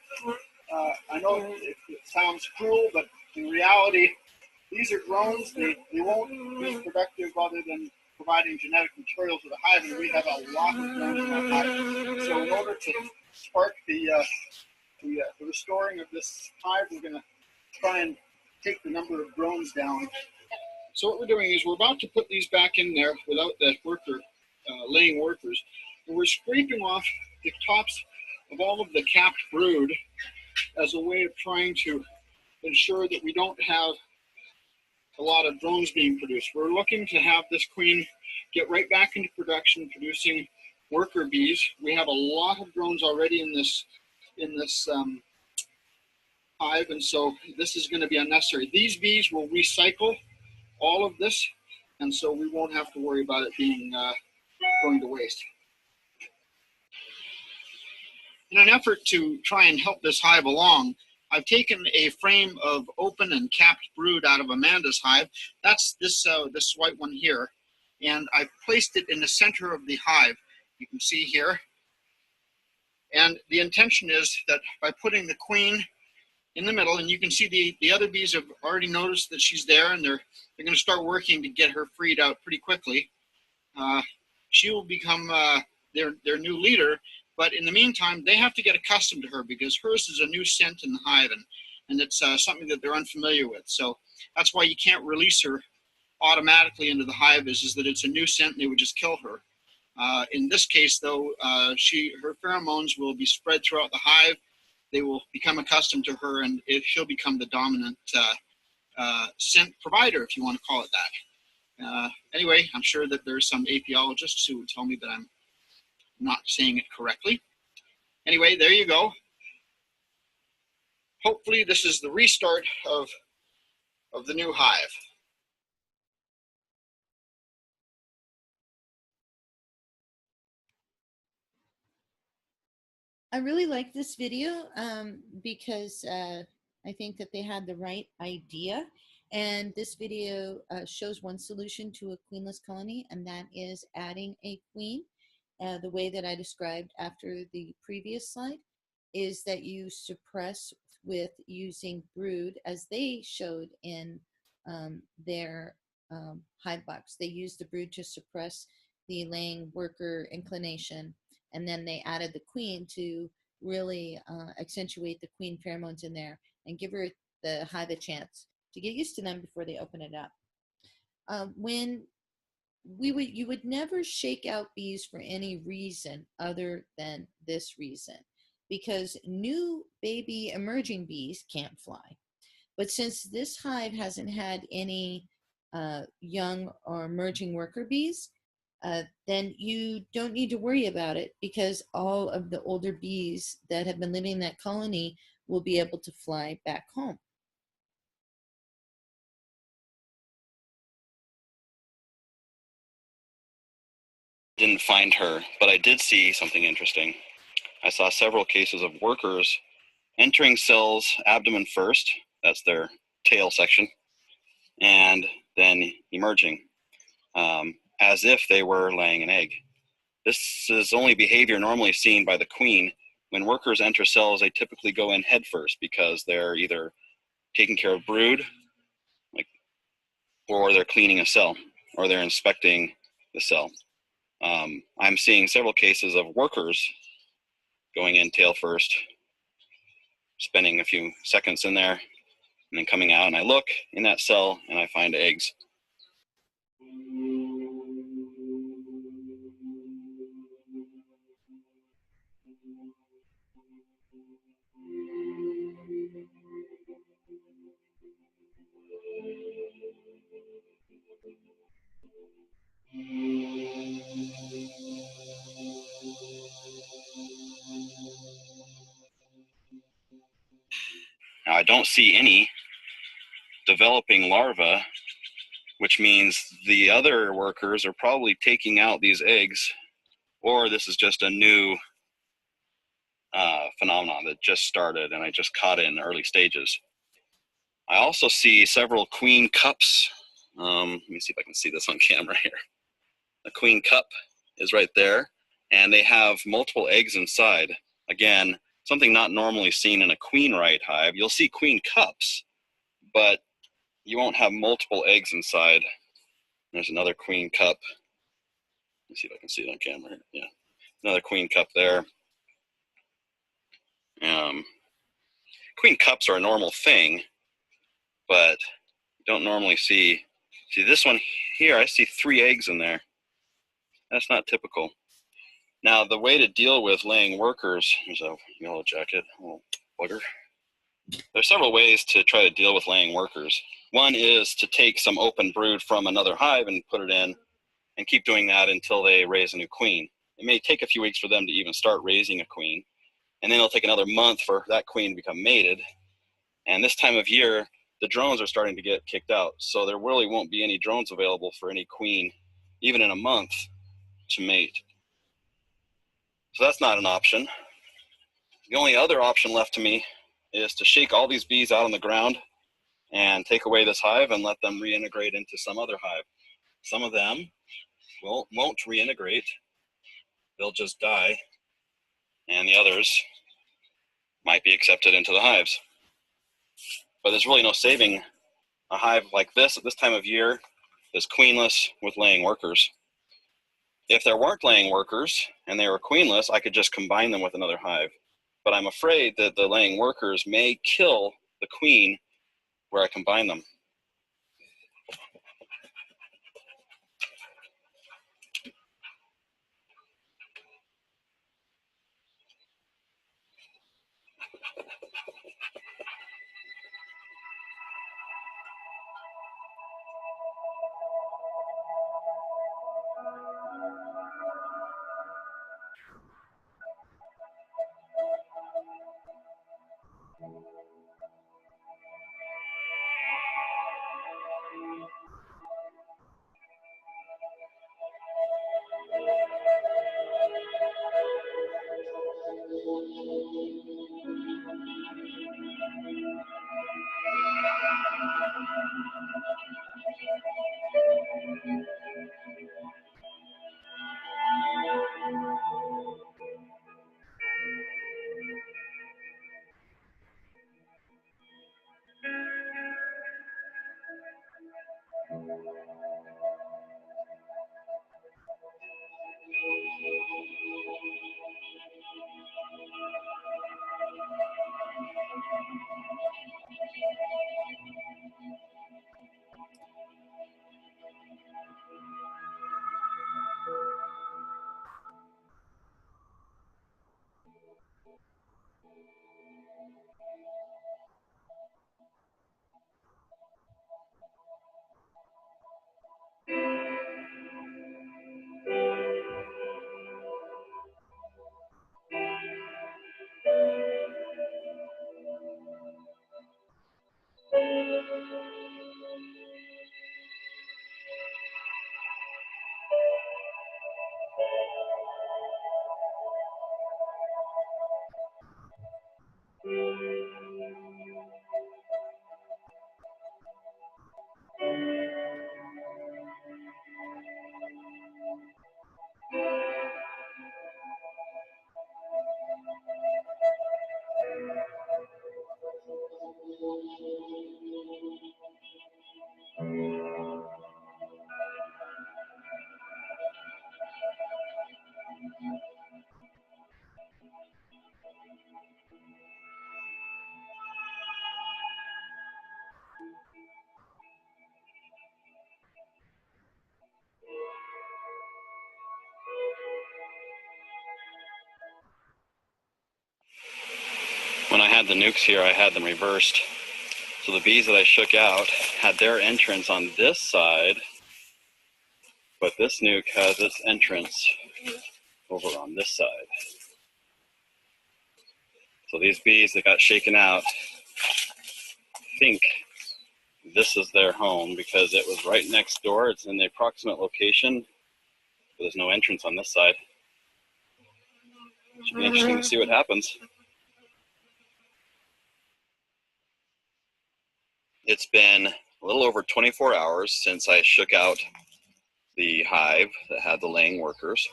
I know it sounds cruel, but in reality, these are drones. They won't be productive other than providing genetic material to the hive, and we have a lot of drones in our hive. So in order to spark the restoring of this hive, we're going to try and take the number of drones down. So what we're doing is we're about to put these back in there without the laying workers, and we're scraping off the tops of all of the capped brood as a way of trying to ensure that we don't have a lot of drones being produced. We're looking to have this queen get right back into production, producing worker bees. We have a lot of drones already in this hive, and so this is going to be unnecessary. These bees will recycle all of this, and so we won't have to worry about it being going to waste. In an effort to try and help this hive along, I've taken a frame of open and capped brood out of Amanda's hive. That's this white one here, and I've placed it in the center of the hive. You can see here. And the intention is that by putting the queen in the middle, and you can see the other bees have already noticed that she's there, and they're going to start working to get her freed out pretty quickly. She will become their new leader, but in the meantime, they have to get accustomed to her because hers is a new scent in the hive, and it's something that they're unfamiliar with. So that's why you can't release her automatically into the hive, is that it's a new scent and they would just kill her. In this case, though, her pheromones will be spread throughout the hive. They will become accustomed to her, and she'll become the dominant scent provider, if you want to call it that. Anyway, I'm sure that there's some apiologists who would tell me that I'm not saying it correctly. Anyway, there you go. Hopefully this is the restart of the new hive. I really like this video because I think that they had the right idea. And this video shows one solution to a queenless colony, and that is adding a queen. The way that I described after the previous slide is that you suppress with using brood, as they showed in their hive box. They used the brood to suppress the laying worker inclination, and then they added the queen to really accentuate the queen pheromones in there and give her the hive a chance to get used to them before they open it up. When you would never shake out bees for any reason other than this reason, because new baby emerging bees can't fly. But since this hive hasn't had any young or emerging worker bees, then you don't need to worry about it, because all of the older bees that have been living in that colony will be able to fly back home. Didn't find her, but I did see something interesting. I saw several cases of workers entering cells abdomen first, that's their tail section, and then emerging as if they were laying an egg. This is only behavior normally seen by the queen. When workers enter cells, they typically go in head first because they're either taking care of brood, or they're cleaning a cell, or they're inspecting the cell. I'm seeing several cases of workers going in tail first, spending a few seconds in there, and then coming out, and I look in that cell and I find eggs. Now, I don't see any developing larvae, which means the other workers are probably taking out these eggs, or this is just a new phenomenon that just started and I just caught it in the early stages. I also see several queen cups. Let me see if I can see this on camera here. The queen cup is right there, and they have multiple eggs inside. Again, something not normally seen in a queen right hive. You'll see queen cups, but you won't have multiple eggs inside. There's another queen cup. Let me see if I can see it on camera here. Yeah, another queen cup there. Queen cups are a normal thing, but you don't normally see this one here. I see 3 eggs in there. That's not typical. Now, the way to deal with laying workers, there's a yellow jacket, a little bugger. There's several ways to try to deal with laying workers. One is to take some open brood from another hive and put it in, and keep doing that until they raise a new queen. It may take a few weeks for them to even start raising a queen, and then it'll take another month for that queen to become mated. And this time of year, the drones are starting to get kicked out. So there really won't be any drones available for any queen, even in a month, to mate. So that's not an option. The only other option left to me is to shake all these bees out on the ground and take away this hive and let them reintegrate into some other hive. Some of them won't reintegrate. They'll just die, and the others might be accepted into the hives. But there's really no saving a hive like this at this time of year that's queenless with laying workers. If there weren't laying workers and they were queenless, I could just combine them with another hive. But I'm afraid that the laying workers may kill the queen where I combine them. When I had the nukes here, I had them reversed. So the bees that I shook out had their entrance on this side, but this nuke has its entrance over on this side. So these bees that got shaken out think this is their home because it was right next door. It's in the approximate location, but there's no entrance on this side. Should be interesting to see what happens. It's been a little over 24 hours since I shook out the hive that had the laying workers.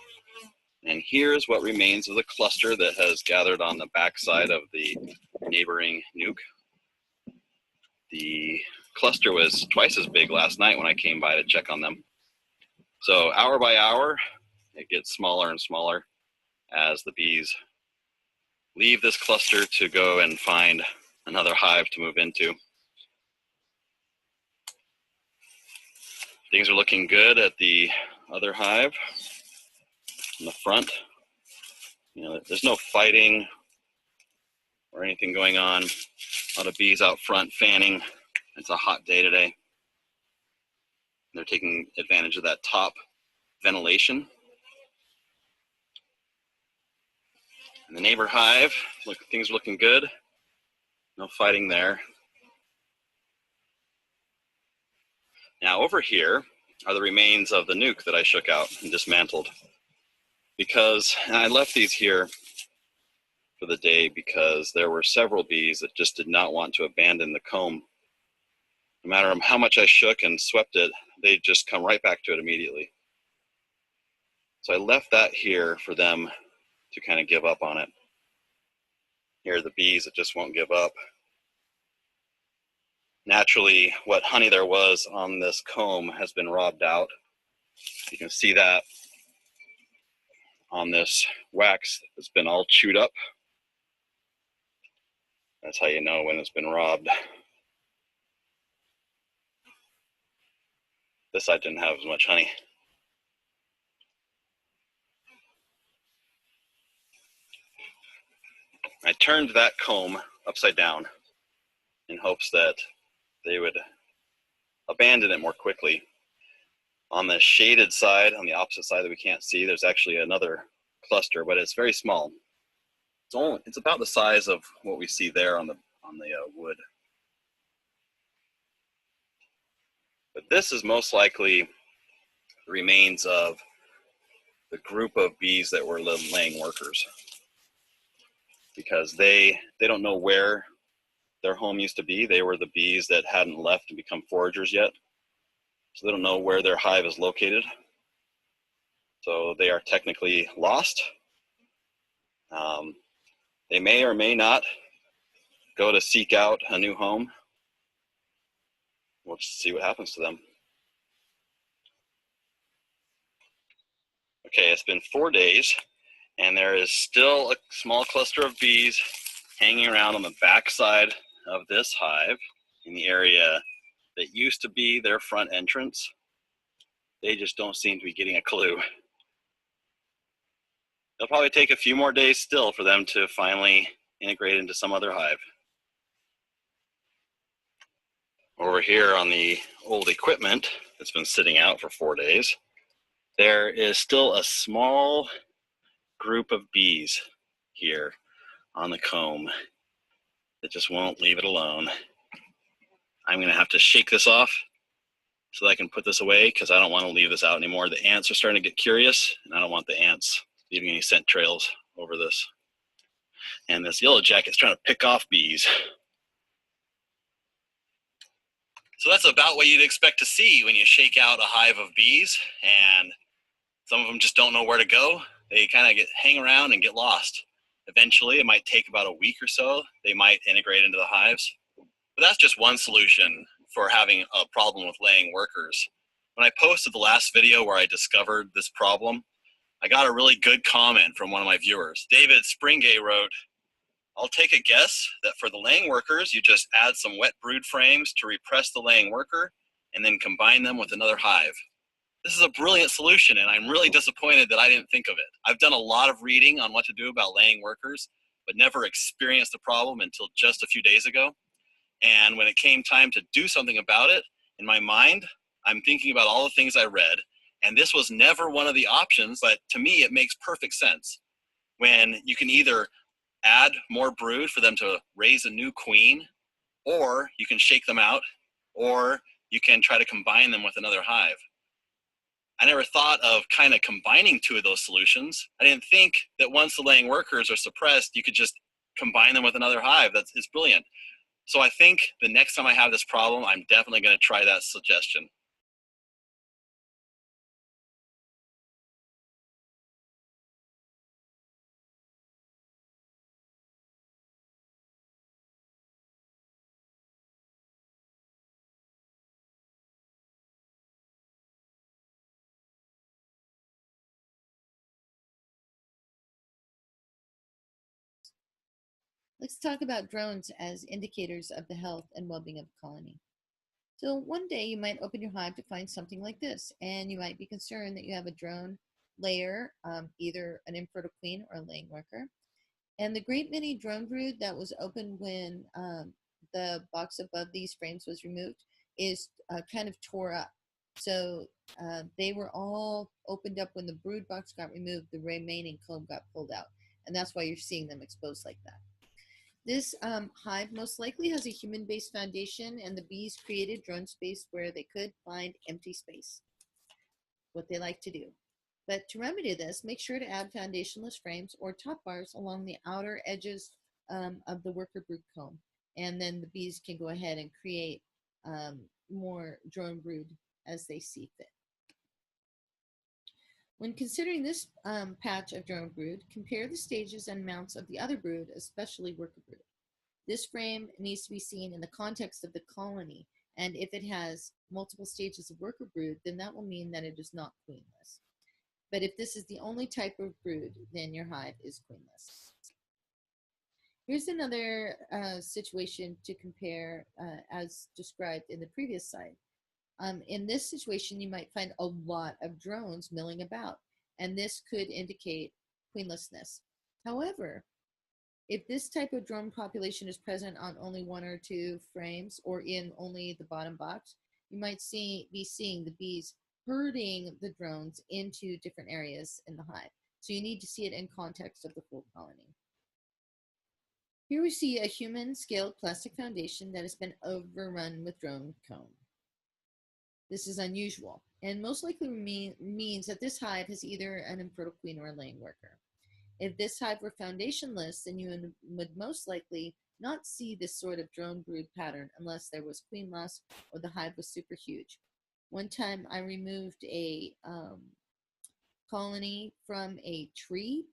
And here's what remains of the cluster that has gathered on the backside of the neighboring nuke. The cluster was twice as big last night when I came by to check on them. So hour by hour, it gets smaller and smaller as the bees leave this cluster to go and find another hive to move into. Things are looking good at the other hive in the front. You know, there's no fighting or anything going on. A lot of bees out front fanning. It's a hot day today. They're taking advantage of that top ventilation. And the neighbor hive, look, things are looking good. No fighting there. Now over here are the remains of the nuke that I shook out and dismantled. Because I left these here for the day because there were several bees that just did not want to abandon the comb. No matter how much I shook and swept it, they'd just come right back to it immediately. So I left that here for them to kind of give up on it. Here are the bees that just won't give up. Naturally, what honey there was on this comb has been robbed out. You can see that on this wax that's been all chewed up. That's how you know when it's been robbed. This side didn't have as much honey. I turned that comb upside down in hopes that they would abandon it more quickly. On the shaded side, on the opposite side that we can't see, there's actually another cluster, but it's very small. It's about the size of what we see there on the wood. But this is most likely the remains of the group of bees that were laying workers, because they don't know where their home used to be. They were the bees that hadn't left and become foragers yet, so they don't know where their hive is located. So they are technically lost. They may or may not go to seek out a new home. We'll just see what happens to them. Okay, it's been 4 days, and there is still a small cluster of bees hanging around on the back side of this hive in the area that used to be their front entrance. They just don't seem to be getting a clue. It'll probably take a few more days still for them to finally integrate into some other hive. Over here on the old equipment that's been sitting out for 4 days, there is still a small group of bees here on the comb that just won't leave it alone. I'm gonna have to shake this off so that I can put this away, because I don't want to leave this out anymore. The ants are starting to get curious, and I don't want the ants leaving any scent trails over this. And this yellow jacket's trying to pick off bees. So that's about what you'd expect to see when you shake out a hive of bees, and some of them just don't know where to go. They kind of hang around and get lost. Eventually, it might take about a week or so. They might integrate into the hives. But that's just one solution for having a problem with laying workers. When I posted the last video where I discovered this problem, I got a really good comment from one of my viewers. David Springay wrote, "I'll take a guess that for the laying workers, you just add some wet brood frames to repress the laying worker and then combine them with another hive." This is a brilliant solution, and I'm really disappointed that I didn't think of it. I've done a lot of reading on what to do about laying workers, but never experienced the problem until just a few days ago. And when it came time to do something about it, in my mind, I'm thinking about all the things I read, and this was never one of the options, but to me, it makes perfect sense. When you can either add more brood for them to raise a new queen, or you can shake them out, or you can try to combine them with another hive. I never thought of kind of combining two of those solutions. I didn't think that once the laying workers are suppressed, you could just combine them with another hive. It's brilliant. So I think the next time I have this problem, I'm definitely going to try that suggestion. Let's talk about drones as indicators of the health and well-being of the colony. So one day you might open your hive to find something like this, and you might be concerned that you have a drone layer, either an infertile queen or a laying worker. And the great many drone brood that was opened when the box above these frames was removed is kind of tore up. So they were all opened up when the brood box got removed, the remaining comb got pulled out. And that's why you're seeing them exposed like that. This hive most likely has a human-based foundation, and the bees created drone space where they could find empty space, what they like to do. But to remedy this, make sure to add foundationless frames or top bars along the outer edges of the worker brood comb. And then the bees can go ahead and create more drone brood as they see fit. When considering this patch of drone brood, compare the stages and mounts of the other brood, especially worker brood. This frame needs to be seen in the context of the colony, and if it has multiple stages of worker brood, then that will mean that it is not queenless. But if this is the only type of brood, then your hive is queenless. Here's another situation to compare as described in the previous slide. In this situation, you might find a lot of drones milling about, and this could indicate queenlessness. However, if this type of drone population is present on only one or two frames or in only the bottom box, you might be seeing the bees herding the drones into different areas in the hive. So you need to see it in context of the full colony. Here we see a human-scaled plastic foundation that has been overrun with drone comb. This is unusual and most likely means that this hive has either an infertile queen or a laying worker. If this hive were foundationless, then you would most likely not see this sort of drone brood pattern unless there was queenless or the hive was super huge. One time I removed a colony from a tree,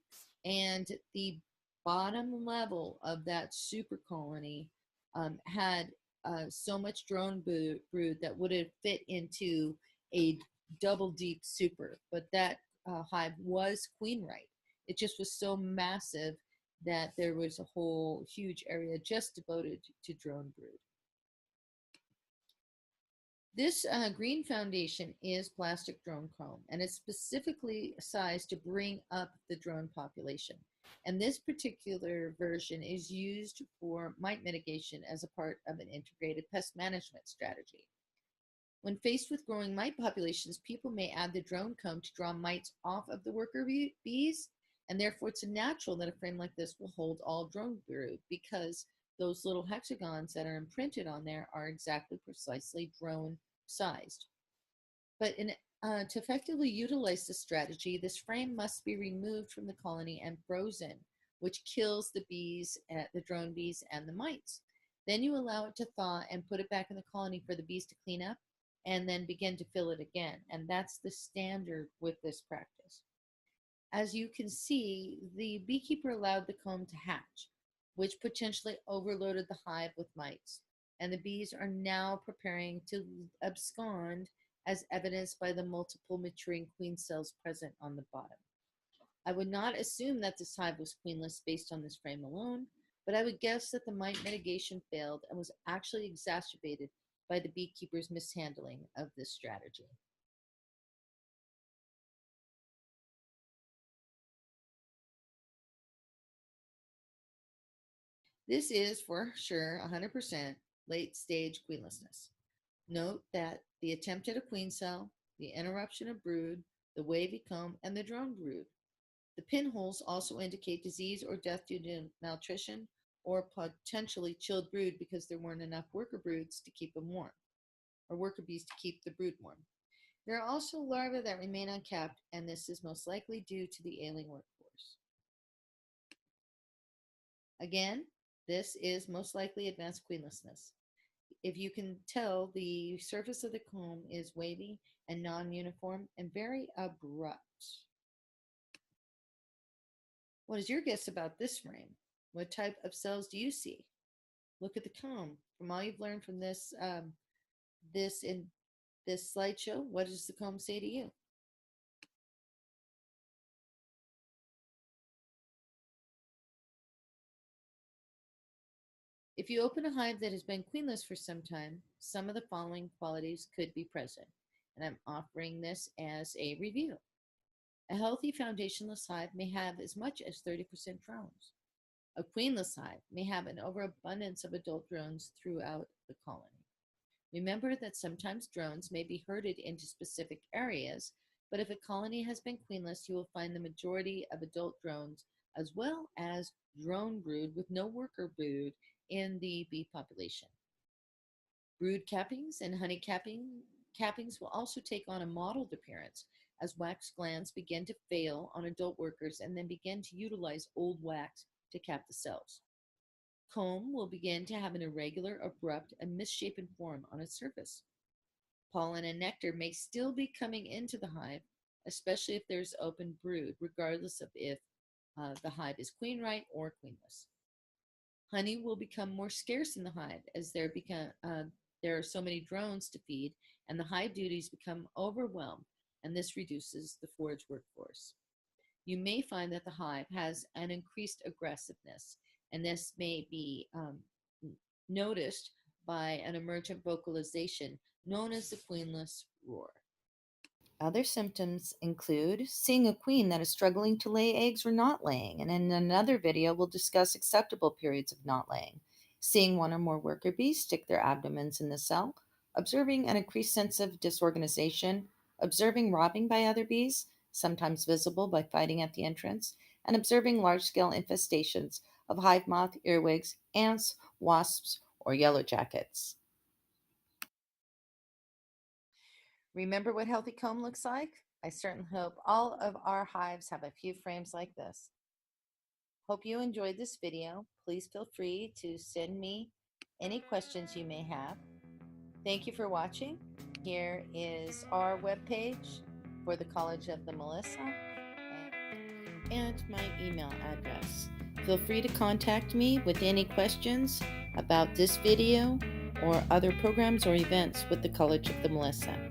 and the bottom level of that super colony had so much drone brood that would have fit into a double deep super, but that hive was queen right. It just was so massive that there was a whole huge area just devoted to drone brood. This green foundation is plastic drone comb, and it's specifically sized to bring up the drone population. And this particular version is used for mite mitigation as a part of an integrated pest management strategy. When faced with growing mite populations, people may add the drone comb to draw mites off of the worker bees, and therefore it's natural that a frame like this will hold all drone brood because those little hexagons that are imprinted on there are exactly precisely drone sized. But to effectively utilize this strategy, this frame must be removed from the colony and frozen, which kills the bees, the drone bees, and the mites. Then you allow it to thaw and put it back in the colony for the bees to clean up and then begin to fill it again. And that's the standard with this practice. As you can see, the beekeeper allowed the comb to hatch, which potentially overloaded the hive with mites. And the bees are now preparing to abscond, as evidenced by the multiple maturing queen cells present on the bottom. I would not assume that this hive was queenless based on this frame alone, but I would guess that the mite mitigation failed and was actually exacerbated by the beekeeper's mishandling of this strategy. This is for sure 100% late stage queenlessness. Note that the attempt at a queen cell, the interruption of brood, the wavy comb, and the drone brood. The pinholes also indicate disease or death due to malnutrition or potentially chilled brood because there weren't enough worker broods to keep them warm, or worker bees to keep the brood warm. There are also larvae that remain uncapped, and this is most likely due to the ailing workforce. Again, this is most likely advanced queenlessness. If you can tell, the surface of the comb is wavy and non-uniform and very abrupt. What is your guess about this frame? What type of cells do you see? Look at the comb. From all you've learned from this slideshow, what does the comb say to you? If you open a hive that has been queenless for some time, some of the following qualities could be present, and I'm offering this as a review. A healthy foundationless hive may have as much as 30% drones. A queenless hive may have an overabundance of adult drones throughout the colony. Remember that sometimes drones may be herded into specific areas, but if a colony has been queenless, you will find the majority of adult drones as well as drone brood with no worker brood in the bee population. Brood cappings and honey cappings will also take on a mottled appearance as wax glands begin to fail on adult workers and then begin to utilize old wax to cap the cells. Comb will begin to have an irregular, abrupt, and misshapen form on its surface. Pollen and nectar may still be coming into the hive, especially if there's open brood, regardless of if the hive is queen-right or queenless. Honey will become more scarce in the hive as there are so many drones to feed, and the hive duties become overwhelmed, and this reduces the forage workforce. You may find that the hive has an increased aggressiveness, and this may be noticed by an emergent vocalization known as the queenless roar. Other symptoms include seeing a queen that is struggling to lay eggs or not laying, and in another video we'll discuss acceptable periods of not laying, seeing one or more worker bees stick their abdomens in the cell, observing an increased sense of disorganization, observing robbing by other bees, sometimes visible by fighting at the entrance, and observing large-scale infestations of hive moth, earwigs, ants, wasps, or yellow jackets. Remember what healthy comb looks like? I certainly hope all of our hives have a few frames like this. Hope you enjoyed this video. Please feel free to send me any questions you may have. Thank you for watching. Here is our webpage for the College of the Melissae and my email address. Feel free to contact me with any questions about this video or other programs or events with the College of the Melissae.